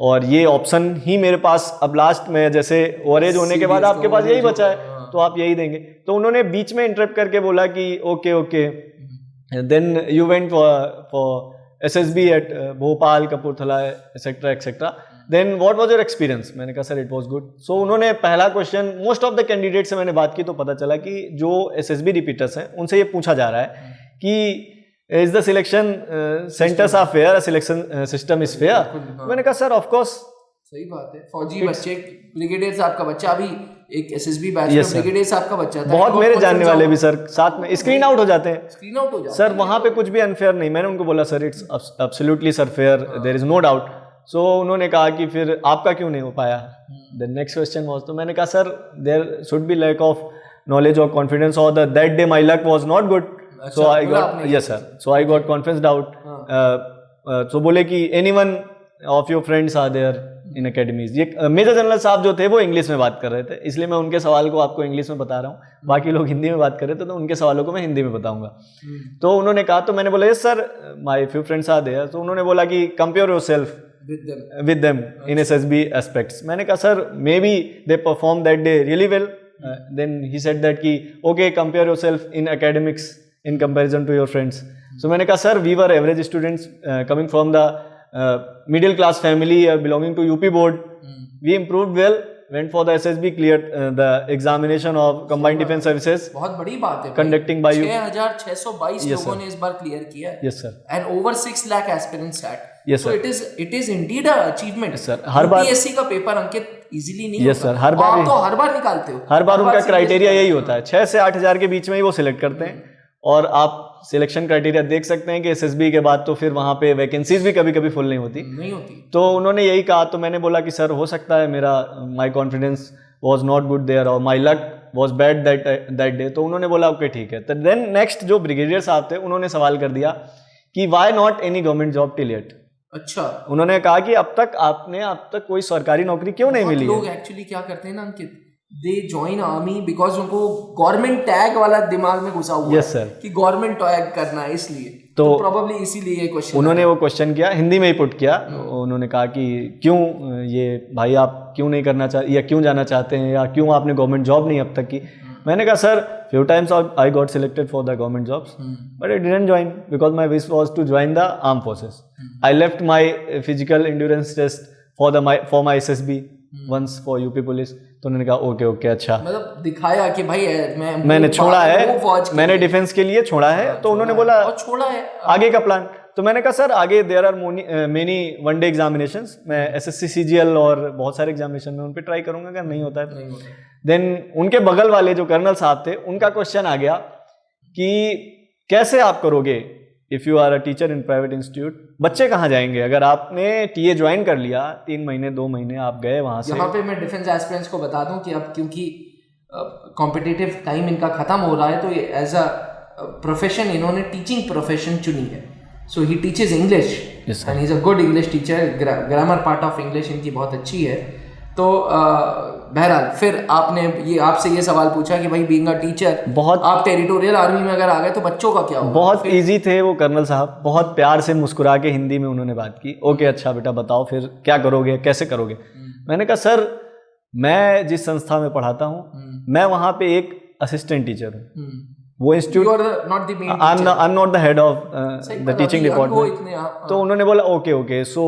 और ये ऑप्शन ही मेरे पास अब लास्ट में, जैसे ओवरेज होने के बाद आपके पास यही बचा है तो आप यही देंगे, तो उन्होंने बीच में इंटरप्ट करके बोला कि okay then you went for SSB at Bhopal, Kapurthala etcetera etcetera, then what was your experience. मैंने कहा sir it was good. So उन्होंने पहला question, most of the candidate से मैंने बात की तो पता चला कि जो एसएसबी रिपीटर्स हैं उनसे ये पूछा जा रहा है कि is the selection centres are fair, selection system is fair. मैंने कहा सर ऑफ कोर्स, सही बात है, फौजी बच्चे, ब्रिगेडियर साहब का बच्चा भी एक एसएसबी बैच में ब्रिगेडियर साहब का बच्चा था, बहुत मेरे जानने वाले भी सर साथ में स्क्रीन आउट हो जाते हैं, स्क्रीन आउट हो जाते सर वहां पे कुछ भी अनफेयर नहीं। मैंने उनको बोला sir it's absolutely sir fair, there is no doubt. So उन्होंने कहा कि फिर आपका क्यों नहीं हो पाया, द नेक्स्ट क्वेश्चन वाज, तो मैंने कहा sir there should be lack of knowledge और कॉन्फिडेंस और that day my luck was not good, so I got, yes sir, so I got confidence doubt. So बोले कि anyone of your friends are there in academies. ये major general साहब जो थे वो English में बात कर रहे थे, इसलिए मैं उनके सवाल को आपको इंग्लिश में बता रहा हूँ, बाकी लोग हिंदी में बात कर रहे थे तो उनके सवालों को मैं हिंदी में बताऊंगा। तो उन्होंने कहा, तो मैंने बोला yes sir my few friends are there. तो उन्होंने बोला कि compare yourself with them in SSB aspects. मैंने कहा sir maybe they perform that day really well. Then he said that कि okay compare yourself in academics in comparison to your friends. So मैंने कहा sir we were average students coming from the middle class family belonging to UP board. We improved well, went for the SSB, cleared the examination of combined defense services. बहुत बड़ी बात है, conducting by 6622 लोगों ने इस बार clear किया है। Yes sir. And over 6 lakh aspirants sat. Yes sir. So it is indeed a achievement. Yes sir. Her bar UPSC का पेपर अंकित इजीली नहीं होता। Yes sir. हर बार आप तो हर बार निकालते हो। हर बार उनका क्राइटेरिया यही होता है, 6 से 8000 के बीच में ही वो सिलेक्ट करते हैं। और आप सिलेक्शन क्राइटेरिया देख सकते हैं कि एसएसबी के बाद तो फिर वहाँ पे वैकेंसीज भी कभी कभी फुल नहीं होती। तो उन्होंने यही कहा, तो मैंने बोला कि सर हो सकता है मेरा my confidence was not good there और my luck was bad that day. तो उन्होंने बोला ओके ठीक है। तो देन नेक्स्ट जो ब्रिगेडियर साहब थे उन्होंने सवाल कर दिया कि why not any government job till yet. अच्छा, उन्होंने कहा कि अब तक कोई सरकारी नौकरी क्यों नहीं मिली। लोग एक्चुअली क्या करते हैं ना अंकित, दे ज्वाइन आर्मी बिकॉज उनको गवर्नमेंट टैग वाला दिमाग में घुसा हुआ yes, है कि गवर्नमेंट टैग करना है, इसलिए तो प्रोबेबली इसीलिए ये क्वेश्चन उन्होंने वो क्वेश्चन किया, हिंदी में ही पुट किया। उन्होंने कहा कि क्यों ये भाई आप क्यों नहीं करना चाहते या क्यों जाना चाहते हैं या क्यों आपने गवर्नमेंट जॉब नहीं अब तक की। मैंने कहा sir few times I got selected for the government jobs but I didn't join because my wish was to join the arm forces. I left my physical endurance test for my SSB once for UP police. तो उन्होंने कहा okay अच्छा, मतलब दिखाया कि भाई मैंने छोड़ा है, मैंने डिफेंस के लिए छोड़ा है। तो उन्होंने बोला छोड़ा है, आगे का प्लान। तो मैंने कहा सर आगे there are many one day examinations, मैं SSC CGL और बहुत सारे एग्जामिनेशन में उन पर ट्राई करूंगा, अगर नहीं होता है तो। देन उनके बगल वाले जो कर्नल साहब थे उनका क्वेश्चन आ गया कि कैसे आप करोगे if you are a teacher in private institute, बच्चे कहाँ जाएंगे? अगर आपने टीए ज्वाइन कर लिया 3 महीने 2 महीने आप गए वहाँ से। यहाँ पे मैं डिफेंस एस्पिरेंट्स को बता दूं कि अब क्योंकि कॉम्पिटिटिव टाइम इनका खत्म हो रहा है, तो ये एज अ प्रोफेशन इन्होंने टीचिंग प्रोफेशन चुनी है। So he teaches English and he is a good English teacher, grammar part of English इनकी बहुत अच्छी है। तो बहरहाल फिर आपसे ये सवाल पूछा कि भाई बीइंग अ टीचर, बहुत आप टेरिटोरियल आर्मी में अगर आ गए तो बच्चों का क्या होगा? बहुत इजी थे वो कर्नल साहब, बहुत प्यार से मुस्कुरा के हिंदी में उन्होंने बात की। ओके अच्छा बेटा बताओ फिर क्या करोगे, कैसे करोगे? मैंने कहा सर मैं जिस संस्था में पढ़ाता हूँ मैं वहाँ पे एक असिस्टेंट टीचर हूँ, वो institute I am not the head of the teaching department. तो उन्होंने बोला ओके। सो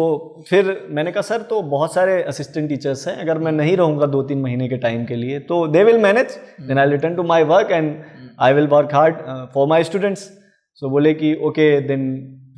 फिर मैंने कहा सर तो बहुत सारे असिस्टेंट टीचर्स हैं, अगर मैं नहीं रहूँगा 2-3 महीने के टाइम के लिए तो they will manage, then I return to my work and I will work hard for my students. So बोले कि ओके देन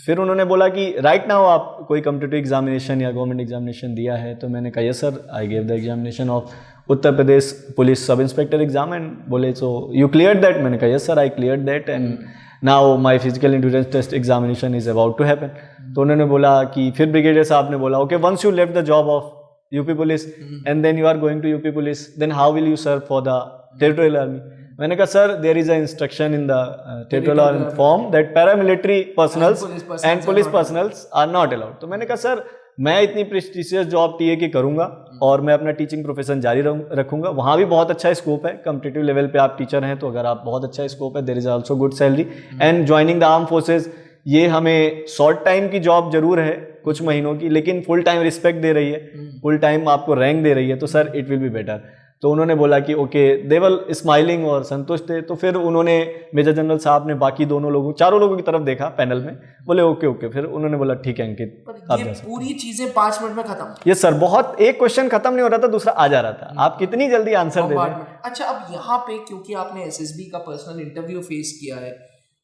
फिर उन्होंने बोला कि राइट नाउ आप कोई कॉम्पिटिटिव एग्जामिनेशन या गवर्नमेंट एग्जामिनेशन दिया है? तो मैंने कहा yes sir I gave the examination of Uttar Pradesh police sub inspector exam and बोले सो यू क्लियर दैट? मैंने कहा yes sir I clear that and now my physical endurance test examination is about to happen. तो उन्होंने बोला कि फिर brigadier साहब ने बोला okay once you left the job of UP police and then you are going to UP police, then how will you serve for the territorial army? मैंने कहा sir there is a instruction in the territorial army form that paramilitary personnels and police personnels are not allowed. तो मैंने कहा sir मैं इतनी prestigious job TA की करूंगा और मैं अपना टीचिंग प्रोफेशन जारी रखूंगा, वहाँ भी बहुत अच्छा स्कोप है, कॉम्पिटिटिव लेवल पे आप टीचर हैं तो अगर आप बहुत अच्छा स्कोप है, there is also good salary and joining the arm forces, ये हमें शॉर्ट टाइम की जॉब जरूर है कुछ महीनों की, लेकिन फुल टाइम रिस्पेक्ट दे रही है, फुल टाइम आपको रैंक दे रही है, तो sir it will be better. तो उन्होंने बोला कि ओके दे वर स्माइलिंग और संतुष्ट थे। तो फिर उन्होंने मेजर जनरल साहब ने बाकी चारों लोगों की तरफ देखा पैनल में, बोले ओके फिर उन्होंने बोला ठीक है अंकित आप जा सकते। पूरी चीजें 5 मिनट में खत्म? यस सर, बहुत एक क्वेश्चन खत्म नहीं हो रहा था दूसरा आ जा रहा था, आप कितनी जल्दी आंसर दे रहे हैं। अच्छा अब यहाँ पे क्योंकि आपने एसएसबी का पर्सनल इंटरव्यू फेस किया है,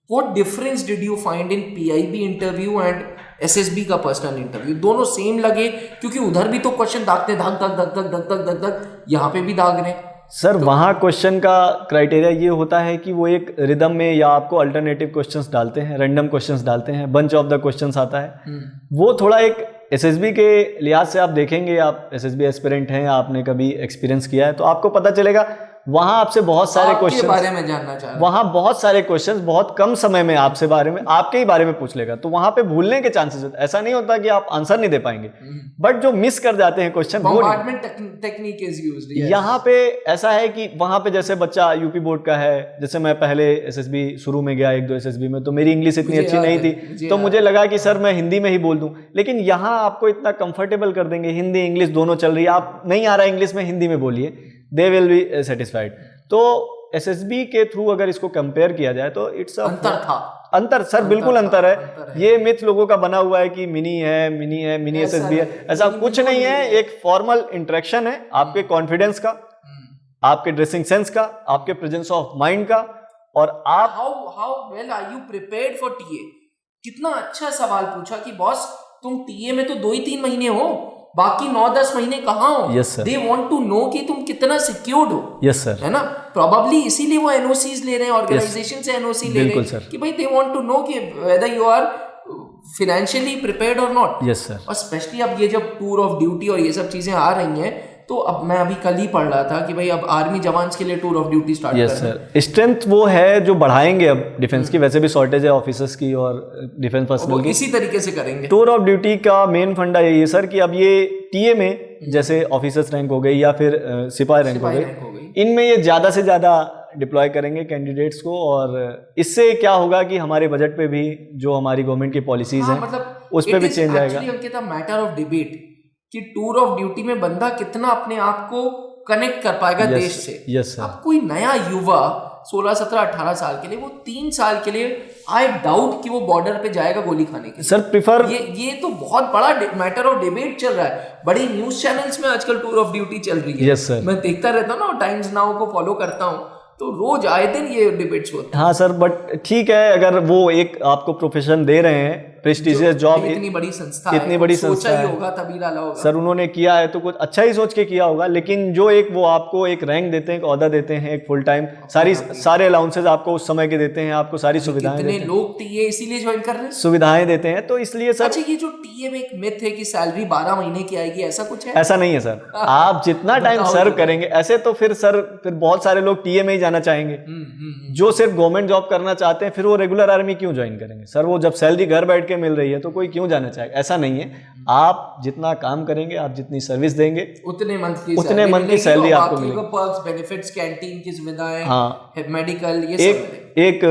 what difference did you find in PIB interview and SSB का पर्सनल इंटरव्यू? दोनों सेम लगे? क्योंकि उधर भी तो क्वेश्चन दागते धक यहाँ पे भी दाग रहे हैं। सर वहाँ क्वेश्चन का क्राइटेरिया ये होता है कि वो एक रिदम में या आपको अल्टरनेटिव क्वेश्चंस डालते हैं, रैंडम क्वेश्चंस डालते हैं, बंच ऑफ द क्वेश्चंस आता है। वो थोड़ा एक एसएसबी के लिहाज से आप देखेंगे, आप एसएसबी एस्पिरेंट हैं, आपने कभी एक्सपीरियंस किया है तो आपको पता चलेगा वहाँ आपसे बहुत सारे क्वेश्चन बारे में जानना चाह रहा हूं। वहाँ बहुत सारे क्वेश्चंस बहुत कम समय में आपसे आपके ही बारे में पूछ लेगा, तो वहाँ पे भूलने के चांसेस होते हैं। ऐसा नहीं होता कि आप आंसर नहीं दे पाएंगे, बट जो मिस कर जाते हैं क्वेश्चन टेक्निक इज यूज्ड। यहाँ पे ऐसा है कि वहाँ पे जैसे बच्चा यूपी बोर्ड का है, जैसे मैं पहले एसएसबी शुरू में गया 1-2 एसएसबी में, तो मेरी इंग्लिश इतनी अच्छी नहीं थी, तो मुझे लगा कि सर मैं हिंदी में ही बोल दूं, लेकिन यहाँ आपको इतना कंफर्टेबल कर देंगे, हिंदी इंग्लिश दोनों चल रही है, आप नहीं आ रहा इंग्लिश में हिंदी में बोलिए, दे विल बी सेटिस्फाइड। तो एसएसबी के थ्रू अगर इसको कंपेयर किया जाए तो इट्स अंतर सर बिल्कुल अंतर है। ये मिथ लोगों का बना हुआ है कि मिनी एसएसबी है, ऐसा कुछ नहीं है। एक फॉर्मल इंटरेक्शन है आपके कॉन्फिडेंस का, आपके ड्रेसिंग सेंस का, आपके प्रेजेंस ऑफ माइंड का, और आप how well are you prepared for TA. कितना अच्छा सवाल पूछा कि बॉस तुम टीए में तो 2 ही 3 महीने हो, बाकी 9-10 महीने कहाँ हो? Yes sir, they want to know कि तुम कितना सिक्योर्ड हो। यस सर, है ना, प्रोबेबली इसीलिए वो एनओसीज ले रहे हैं, ऑर्गेनाइजेशन से एनओसी ले रहे हैं कि भाई दे वांट टू नो कि whether you are financially prepared और नॉट। Yes sir. और स्पेशली अब ये जब टूर ऑफ ड्यूटी और ये सब चीजें आ रही हैं, तो अब मैं अभी कल ही पढ़ रहा था कि भाई अब आर्मी जवान्स के लिए टूर ऑफ ड्यूटी स्टार्ट कर रहे हैं। यस सर, स्ट्रेंथ वो है जो बढ़ाएंगे अब डिफेंस की, वैसे भी शॉर्टेज है ऑफिसर्स की और डिफेंस पर्सनल की, इसी तरीके से करेंगे। टूर ऑफ ड्यूटी का मेन फंडा यही है सर कि अब ये टीए में जैसे ऑफिसर्स रैंक हो गई या फिर सिपाही रैंक हो गई, इनमें ये ज़्यादा से ज़्यादा डिप्लॉय करेंगे कैंडिडेट्स को, और इससे क्या होगा कि हमारे बजट पे भी जो हमारी गवर्नमेंट की पॉलिसीज हैं मतलब उस पर भी चेंज आएगा। मैटर ऑफ डिबेट कि टूर ऑफ ड्यूटी में बंदा कितना अपने आप को कनेक्ट कर पाएगा देश से। Yes sir. अब कोई नया युवा 16, 17, 18 साल के लिए, वो 3 साल के लिए आई डाउट कि वो बॉर्डर पे जाएगा गोली खाने के। सर प्रिफर ये तो बहुत बड़ा मैटर ऑफ डिबेट चल रहा है, बड़ी न्यूज चैनल्स में आजकल टूर ऑफ ड्यूटी चल रही है। यस सर, मैं देखता रहता हूँ ना, टाइम्स नाउ को फॉलो करता हूँ, तो रोज आए दिन ये डिबेट्स होते हैं। हाँ सर, बट ठीक है, अगर वो एक आपको प्रोफेशन दे रहे हैं प्रेस्टिजियस जॉब, इतनी बड़ी संस्था इतनी बड़ी संस्था है, होगा तभी डाला होगा। सर उन्होंने किया है तो कुछ अच्छा ही सोच के किया होगा, लेकिन जो एक वो आपको एक रैंक देते हैं, एक ओहदा देते हैं, एक फुल टाइम सारे अलाउंसेज आपको उस समय के देते हैं, आपको सारी सुविधाएं देते हैं। लोग टीए इसीलिए ज्वाइन कर रहे हैं, सुविधाएं देते हैं, तो इसलिए सर। अच्छा, ये जो टीए में एक मिथ है कि सैलरी 12 महीने की आएगी, ऐसा कुछ है? ऐसा नहीं है सर, आप जितना टाइम सर्व करेंगे, ऐसे तो फिर सर फिर बहुत सारे लोग टीए में ही जाना चाहेंगे। जो सिर्फ गवर्नमेंट जॉब करना चाहते हैं, फिर वो रेगुलर आर्मी क्यों ज्वाइन करेंगे सर? वो जब सैलरी घर बैठ के मिल रही है तो कोई क्यों जाना चाहेगा? ऐसा नहीं है, आप जितना काम करेंगे, आप जितनी सर्विस देंगे, उतने मंथ की सैलरी आपको मिलेगी। पर्क्स, बेनिफिट्स, कैंटीन की सुविधाएं, हाँ, मेडिकल, ये एक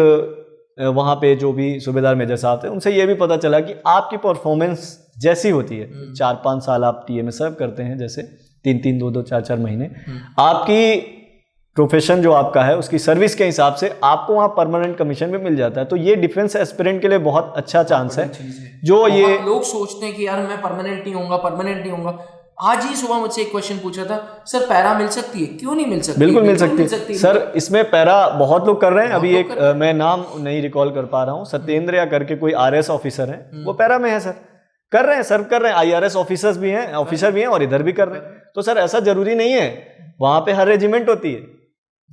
वहाँ पे जो भी सूबेदार मेजर साहब थे, उनसे ये भी पता चला कि आपकी परफॉर्मेंस जैसी होती है, 4-5 साल आप टीए में सर्व करते हैं, जैसे 3-3, 2-2, 4-4 महीने, आपकी प्रोफेशन जो आपका है उसकी सर्विस के हिसाब से आपको वहाँ परमानेंट कमीशन भी मिल जाता है। तो ये डिफेंस एस्पिरेंट के लिए बहुत अच्छा चांस है। जो ये लोग सोचते हैं कि यार मैं परमानेंट नहीं होऊंगा। आज ही सुबह मुझसे एक क्वेश्चन पूछा था, सर पैरा मिल सकती है? क्यों नहीं मिल सकती? बिल्कुल मिल सकती है सर, इसमें पैरा बहुत लोग कर रहे हैं। अभी एक मैं नाम नहीं रिकॉल कर पा रहा हूँ, सत्येंद्र या करके कोई RS ऑफिसर है, वो पैरा में है सर, कर रहे हैं, सर्व कर रहे हैं। IRS ऑफिसर भी हैं और इधर भी कर रहे हैं। तो सर ऐसा जरूरी नहीं है, वहां पे हर रेजिमेंट होती है,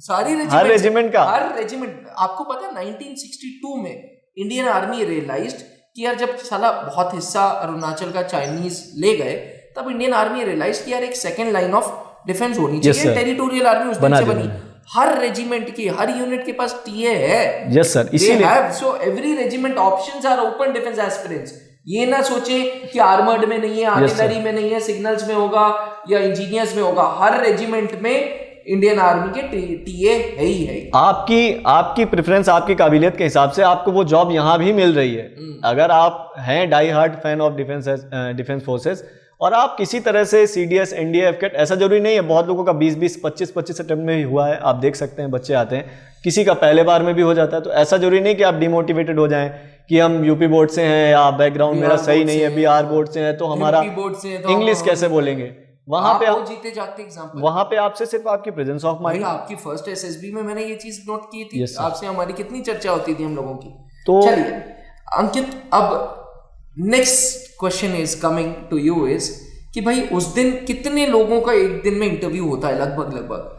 हर रेजिमेंट आपको पता है 1962 में इंडियन आर्मी रियलाइज्ड कि यार जब साला बहुत हिस्सा अरुणाचल का चाइनीज ले गए, तब इंडियन आर्मी रियलाइज कि यार एक सेकंड लाइन ऑफ डिफेंस होनी चाहिए। टेरिटोरियल आर्मी उस दिन से बनी, हर रेजिमेंट की, हर यूनिट के पास टीए है। यस सर, इसीलिए so every regiment options are open defence aspirants. ये ना सोचे कि आर्मर्ड में नहीं है, आर्टिलरी में नहीं है, सिग्नल्स में होगा या इंजीनियर्स में होगा, हर रेजिमेंट में इंडियन आर्मी के टीए है ही है। आपकी प्रेफरेंस, आपकी काबिलियत के हिसाब से आपको वो जॉब यहाँ भी मिल रही है। अगर आप हैं die hard fan of defence forces और आप किसी तरह से CDS, NDA, FCAT, ऐसा जरूरी नहीं है, बहुत लोगों का 20-20, 25-25 अटेम्प्ट में भी हुआ है, आप देख सकते हैं, बच्चे आते हैं, किसी का पहले बार में भी हो जाता है। तो ऐसा जरूरी नहीं कि आप डिमोटिवेटेड हो जाएं कि हम यूपी बोर्ड से हैं या बैकग्राउंड मेरा सही नहीं है, बिहार बोर्ड से है तो हमारा इंग्लिश कैसे बोलेंगे। वहां पे आप जीते जागते एग्जांपल, वहां पे आपसे सिर्फ आपकी प्रेजेंस ऑफ माइंड। आपकी फर्स्ट SSB में मैंने ये चीज नोट की थी, आपसे हमारी कितनी चर्चा होती थी हम लोगों की। तो चलिए अंकित, अब next question is coming to you is कि भाई उस दिन कितने लोगों का एक दिन में इंटरव्यू होता है? लगभग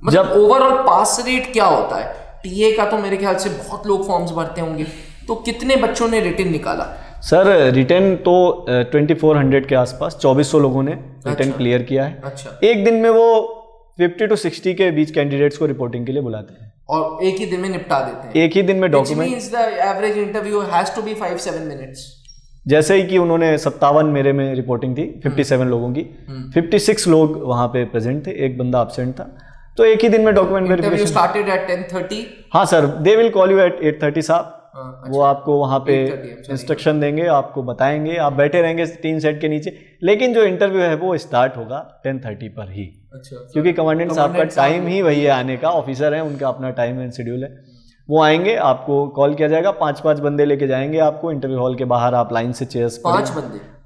मतलब ओवरऑल पास रेट क्या होता है? टीए का तो मेरे ख्याल से बहुत लोग फॉर्म्स भरते होंगे, तो कितने बच्चों ने रिटन निकाला? सर रिटर्न तो 2400 के आसपास 2400 लोगों ने रिटर्न क्लियर किया है। अच्छा, एक दिन में वो 50 to 60 के बीच कैंडिडेट्स को रिपोर्टिंग के लिए बुलाते हैं और एक ही दिन में निपटा देते हैं। एक ही दिन में document. The average interview has to be 5-7 minutes. जैसे ही कि उन्होंने 57 मेरे में रिपोर्टिंग थी 57 लोगों की, 56 लोग वहां पे प्रेजेंट थे, एक बंदा एब्सेंट था, तो एक ही दिन में डॉक्यूमेंट वेरिफिकेशन। Started at 10:30। हाँ sir, they will call you at 8:30 साहब। वो आपको वहाँ पे इंस्ट्रक्शन देंगे, आपको बताएंगे, आप बैठे रहेंगे 3 सेट के नीचे, लेकिन जो इंटरव्यू है वो स्टार्ट होगा 10:30 पर ही। अच्छा, क्योंकि कमांडेंट साहब का टाइम ही वही है आने का, ऑफिसर है, उनका अपना टाइम एंड शेड्यूल है, वो आएंगे, आपको कॉल किया जाएगा, 5-5 बंदे लेके जाएंगे आपको इंटरव्यू हॉल के बाहर, आप लाइन से चेयर्स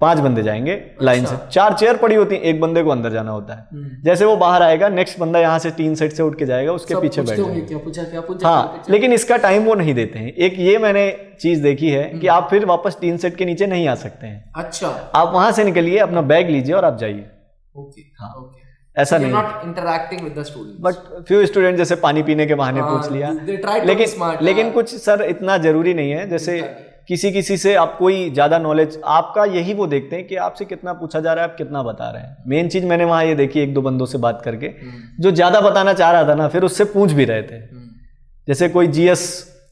5 बंदे जाएंगे लाइन से, 4 चेयर पड़ी होती है, एक बंदे को अंदर जाना होता है। जैसे वो बाहर आएगा, नेक्स्ट बंदा यहाँ से 3 सेट से उठ के जाएगा, उसके पीछे बैठ जाएगा। हाँ, लेकिन इसका टाइम वो नहीं देते हैं। एक ये मैंने चीज देखी है कि आप फिर वापस 3 सेट के नीचे नहीं आ सकते हैं। अच्छा, आप वहां से निकलिए, अपना बैग लीजिए और आप जाइए। हाँ, ऐसा नहीं, not interacting with the students, but few student जैसे पानी पीने के बहाने पूछ लिया, लेकिन कुछ सर इतना जरूरी नहीं है। जैसे किसी से आप कोई ज्यादा नॉलेज, आपका यही वो देखते हैं कि आपसे कितना पूछा जा रहा है, आप कितना बता रहे हैं। मेन चीज मैंने वहां ये देखी 1-2 बंदों से बात करके, जो ज्यादा बताना चाह रहा था ना, फिर उससे पूछ भी रहे थे। जैसे कोई GS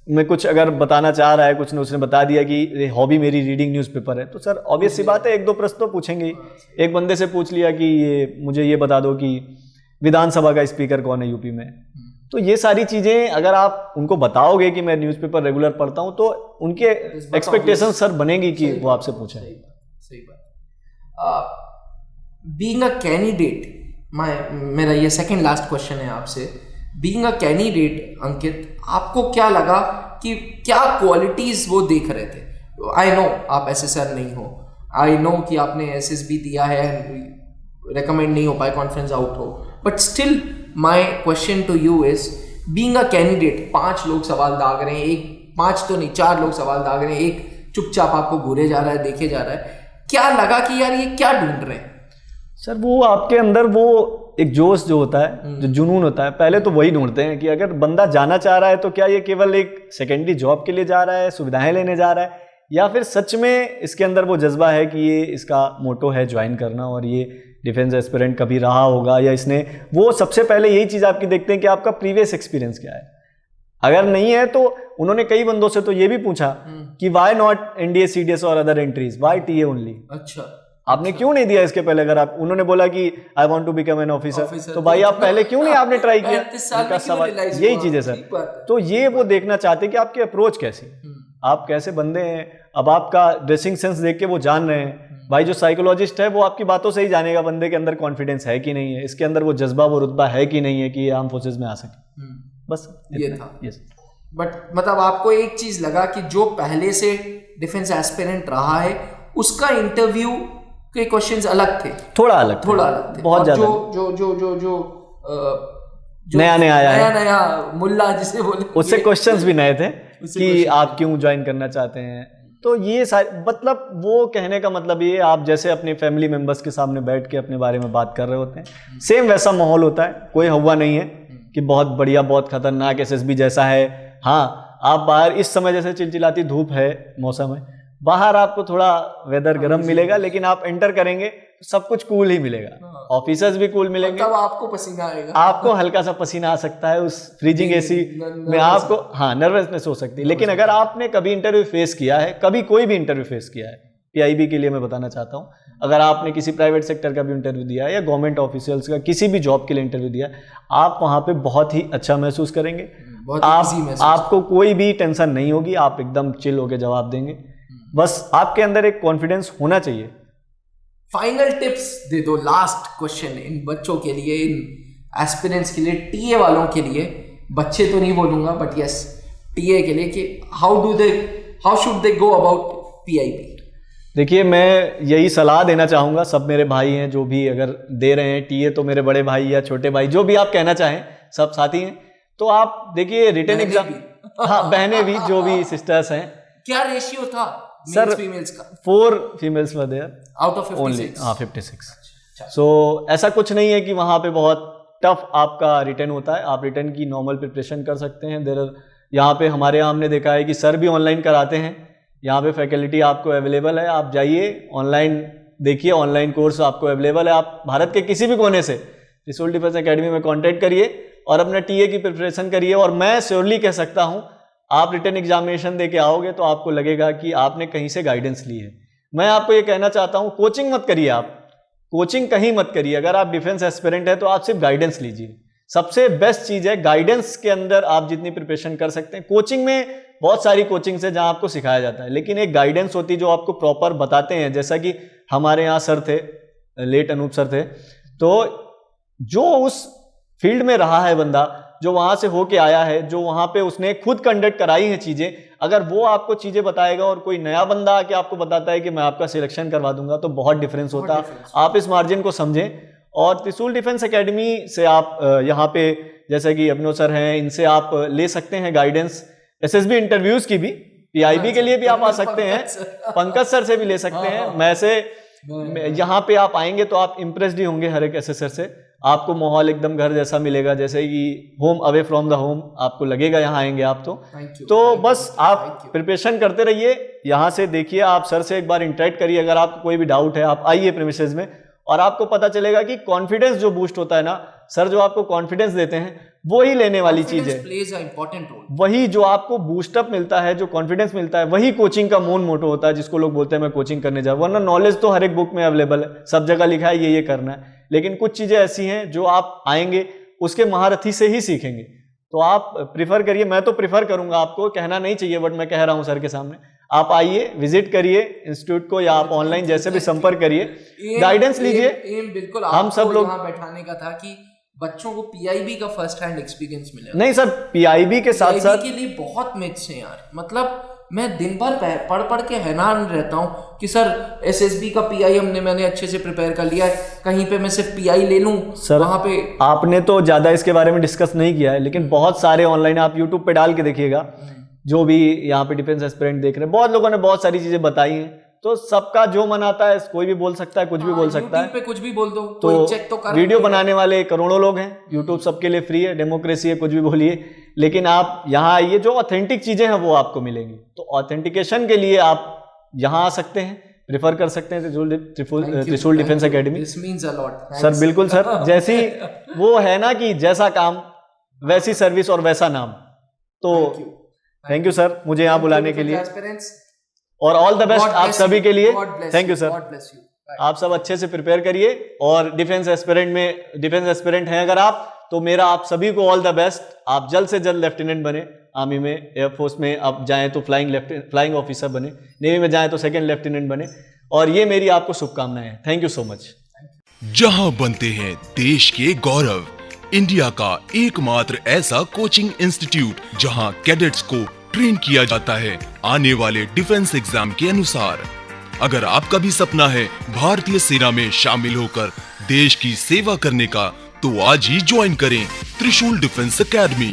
में कुछ अगर बताना चाह रहा है, कुछ ने उसने बता दिया कि हॉबी मेरी रीडिंग न्यूज़पेपर है, तो सर ऑब्वियस सी बात है 1-2 प्रश्न तो पूछेंगे। एक बंदे से पूछ लिया कि मुझे ये बता दो कि विधानसभा का स्पीकर कौन है यूपी में। तो ये सारी चीजें अगर आप उनको बताओगे कि मैं न्यूज़पेपर रेगुलर पढ़ता हूं, तो उनके एक्सपेक्टेशन सर बनेगी कि वो आपसे पूछें। सही बात। बीइंग अ कैंडिडेट, मेरा ये सेकंड लास्ट क्वेश्चन है आपसे। बीइंग अ कैंडिडेट अंकित, आपको क्या लगा कि क्या क्वालिटीज वो देख रहे थे? आई नो आप SSR नहीं हो, आई नो कि आपने SSB दिया है, रेकमेंड नहीं हो पाए, कॉन्फ्रेंस आउट हो, but still my question to you is, being a candidate, 5 लोग सवाल दाग रहे हैं, 5 तो नहीं 4 लोग सवाल दाग रहे हैं, एक चुपचाप आपको घूरे जा रहा है, देखे जा रहा है, क्या लगा कि यार ये क्या ढूंढ रहे हैं? सर वो आपके अंदर वो एक जोश जो होता है, जो जुनून होता है, पहले तो वही ढूंढते हैं कि अगर बंदा जाना चाह रहा है तो क्या ये केवल एक सेकेंडरी जॉब के लिए जा रहा है, सुविधाएं लेने जा रहा है, या फिर सच में इसके अंदर वो जज्बा है कि ये इसका मोटो है ज्वाइन करना और ये डिफेंस एस्पिरेंट कभी रहा होगा, या इसने वो सबसे पहले यही चीज़ आपकी देखते हैं कि आपका प्रीवियस एक्सपीरियंस क्या है। अगर नहीं है तो उन्होंने कई बंदों से तो ये भी पूछा कि वाई नॉट एनडीए, सीडीएस और other entries, why TA only? अच्छा, आपने क्यों नहीं दिया इसके पहले? अगर आप, उन्होंने बोला कि I want to become an officer, तो भाई आप पहले क्यों नहीं आपने ट्राई किया? उनका सवाल यही चीज है सर। तो ये वो देखना चाहते हैं कि आपकी अप्रोच कैसी, आप कैसे बंदे हैं। अब आपका ड्रेसिंग सेंस देख के वो जान रहे हैं, भाई जो साइकोलॉजिस्ट है वो आपकी बातों से ही जानेगा बंदे के अंदर कॉन्फिडेंस है कि नहीं है, इसके अंदर वो जज्बा वो रुतबा है कि नहीं है कि ये आर्म फोर्सेज में आ सके। बस ये था। बट मतलब आपको एक चीज लगा कि जो पहले से डिफेंस एस्पिरेंट रहा है उसका इंटरव्यू के क्वेश्चंस अलग थे, थोड़ा अलग थे, बहुत ज्यादा। जो नया मुल्ला जिसे बोले, उससे क्वेश्चंस भी नए थे कि आप क्यों ज्वाइन करना चाहते हैं। तो ये मतलब वो कहने का मतलब ये, आप जैसे अपने फैमिली मेंबर्स के सामने बैठ के अपने बारे में बात कर रहे होते हैं, सेम वैसा माहौल होता है। कोई हवा नहीं है कि बहुत बढ़िया बहुत खतरनाक एसएसबी जैसा है। हाँ, आप बाहर इस समय जैसे चिलचिलाती धूप है, मौसम है, बाहर आपको थोड़ा वेदर गर्म मिलेगा, लेकिन आप एंटर करेंगे तो सब कुछ कूल ही मिलेगा। ऑफिसर्स भी कूल मिलेंगे, तब आपको पसीना आएगा, आपको हल्का सा पसीना आ सकता है उस फ्रीजिंग एसी में, आपको हाँ नर्वसनेस हो सकती है। लेकिन अगर आपने कभी इंटरव्यू फेस किया है, कभी कोई भी इंटरव्यू फेस किया है, पीआईबी के लिए मैं बताना चाहता हूँ, अगर आपने किसी प्राइवेट सेक्टर का भी इंटरव्यू दिया है या गवर्नमेंट ऑफिशियल्स का किसी भी जॉब के लिए इंटरव्यू दिया, आप वहाँ पे बहुत ही अच्छा महसूस करेंगे। आपको कोई भी टेंशन नहीं होगी, आप एकदम चिल होकर जवाब देंगे। बस आपके अंदर एक कॉन्फिडेंस होना चाहिए। फाइनल टिप्स दे दो, लास्ट क्वेश्चन इन बच्चों के लिए, इन एस्पिरेंट्स के लिए, टीए वालों के लिए, बच्चे तो नहीं बोलूंगा बट यस टीए के लिए, कि how should they go about PIB? देखिए, मैं यही सलाह देना चाहूँगा, सब मेरे भाई हैं जो भी अगर दे रहे हैं टीए, तो मेरे बड़े भाई या छोटे भाई जो भी आप कहना चाहें, सब साथी हैं, तो आप देखिए रिटन एग्जाम, हाँ बहनें भी, जो भी सिस्टर्स हैं। क्या रेशियो था सर? फीमेल्स का 4 females were there out of 56। हाँ 56। सो ऐसा कुछ नहीं है कि वहाँ पे बहुत टफ आपका रिटन होता है, आप रिटन की नॉर्मल प्रिपरेशन कर सकते हैं। यहाँ पे हमारे यहाँ हमने देखा है कि सर भी ऑनलाइन कराते हैं, यहाँ पे फैकल्टी आपको अवेलेबल है, आप जाइए ऑनलाइन देखिए, ऑनलाइन कोर्स आपको अवेलेबल है। आप भारत के किसी भी कोने से त्रिशूल डिफेंस एकेडमी में कांटेक्ट करिए और अपना टीए की प्रिपरेशन करिए, और मैं श्योरली कह सकता हूँ आप रिटन एग्जामिनेशन दे के आओगे तो आपको लगेगा कि आपने कहीं से गाइडेंस ली है। मैं आपको ये कहना चाहता हूँ, कोचिंग मत करिए, आप कोचिंग कहीं मत करिए। अगर आप डिफेंस एस्पिरेंट है तो आप सिर्फ गाइडेंस लीजिए, सबसे बेस्ट चीज़ है गाइडेंस के अंदर आप जितनी प्रिपरेशन कर सकते हैं। कोचिंग में बहुत सारी कोचिंग्स है जहाँ आपको सिखाया जाता है, लेकिन एक गाइडेंस होती है जो आपको प्रॉपर बताते हैं। जैसा कि हमारे यहाँ सर थे, लेट अनूप सर थे, तो जो उस फील्ड में रहा है बंदा, जो वहाँ से होके आया है, जो वहाँ पे उसने खुद कंडक्ट कराई हैं चीज़ें, अगर वो आपको चीज़ें बताएगा और कोई नया बंदा आके आपको बताता है कि मैं आपका सिलेक्शन करवा दूंगा, तो बहुत डिफरेंस होता है। आप इस मार्जिन को समझें। और त्रिशूल डिफेंस एकेडमी से आप यहाँ पे जैसे कि अभिनव सर हैं, इनसे आप ले सकते हैं गाइडेंस। एसएसबी इंटरव्यूज़ की भी, पीआईबी के लिए भी आप आ सकते हैं, पंकज सर से भी ले सकते हैं। मैं से यहाँ पे आप आएंगे तो आप इम्प्रेस्ड ही होंगे हर एक एसएसआर से। आपको माहौल एकदम घर जैसा मिलेगा, जैसे कि home away from the home आपको लगेगा यहाँ आएंगे आप तो बस आप प्रिपरेशन करते रहिए। यहाँ से देखिए, आप सर से एक बार इंटरेक्ट करिए, अगर आपको कोई भी डाउट है आप आइए प्रीमिसेस में, और आपको पता चलेगा कि कॉन्फिडेंस जो बूस्ट होता है ना, सर जो आपको कॉन्फिडेंस देते हैं वो ही लेने वाली चीज है। वही जो आपको बूस्टअप मिलता है, जो कॉन्फिडेंस मिलता है, वही कोचिंग का मूल मोटो होता है, जिसको लोग बोलते हैं मैं कोचिंग करने जा रहा हूं। वरना नॉलेज तो हर एक बुक में अवेलेबल है, सब जगह लिखा है ये करना है, लेकिन कुछ चीजें ऐसी हैं जो आप आएंगे उसके महारथी से ही सीखेंगे। तो आप प्रिफर करिए, मैं तो प्रिफर करूंगा, आपको कहना नहीं चाहिए बट मैं कह रहा हूं सर के सामने, आप आइए, विजिट करिए इंस्टीट्यूट को, या आप ऑनलाइन जैसे भी संपर्क करिए, गाइडेंस लीजिए। बिल्कुल हम सब लोग बैठाने का था कि बच्चों को पीआईबी का फर्स्ट हैंड एक्सपीरियंस मिले। नहीं सर, पीआईबी के साथ साथ के लिए बहुत मिथ्स हैं यार, मतलब मैं दिन भर पढ़ के हैरान रहता हूँ कि सर एसएसबी का पीआई मैंने अच्छे से प्रिपेयर कर लिया है, कहीं पे मैं सिर्फ पीआई ले लूं सर, वहां पे आपने तो ज्यादा इसके बारे में डिस्कस नहीं किया है, लेकिन बहुत सारे ऑनलाइन आप यूट्यूब पे डाल के देखिएगा, जो भी यहाँ पे डिफेंस एस्पिरेंट देख रहे हैं, बहुत लोगों ने बहुत सारी चीजें बताई हैं। तो सबका जो मन आता है, कोई भी बोल सकता है, कुछ भी बोल सकता है, पे कुछ भी बोल दो, तो चेक तो कर। वीडियो बनाने वाले करोड़ों लोग हैं, यूट्यूब सबके लिए फ्री है, डेमोक्रेसी है, कुछ भी बोलिए, लेकिन आप यहाँ आइए, जो ऑथेंटिक चीजें हैं वो आपको मिलेंगी। तो ऑथेंटिकेशन के लिए आप यहाँ आ सकते हैं, प्रेफर कर सकते हैं त्रिशूल डिफेंस एकेडमी। सर बिल्कुल सर, जैसी वो है ना कि जैसा काम वैसी सर्विस और वैसा नाम। तो थैंक यू सर मुझे यहाँ बुलाने के लिए, और ऑल द बेस्ट आप सभी के लिए। Thank you sir. आप सब अच्छे से प्रिपेयर करिए, और डिफेंस एस्पिरेंट हैं अगर आप, तो मेरा आप सभी को ऑल द बेस्ट। आप जल्द से जल्द लेफ्टिनेंट बने, आर्मी में, एयरफोर्स में आप जाएं तो फ्लाइंग ऑफिसर बने, नेवी में जाएं तो सेकंड लेफ्टिनेंट बने, और ये मेरी आपको शुभकामनाएं हैं। Thank you so much. जहां बनते हैं देश के गौरव, इंडिया का एकमात्र ऐसा कोचिंग इंस्टीट्यूट जहां कैडेट्स को ट्रेन किया जाता है आने वाले डिफेंस एग्जाम के अनुसार। अगर आपका भी सपना है भारतीय सेना में शामिल होकर देश की सेवा करने का, तो आज ही ज्वाइन करें त्रिशूल डिफेंस एकेडमी।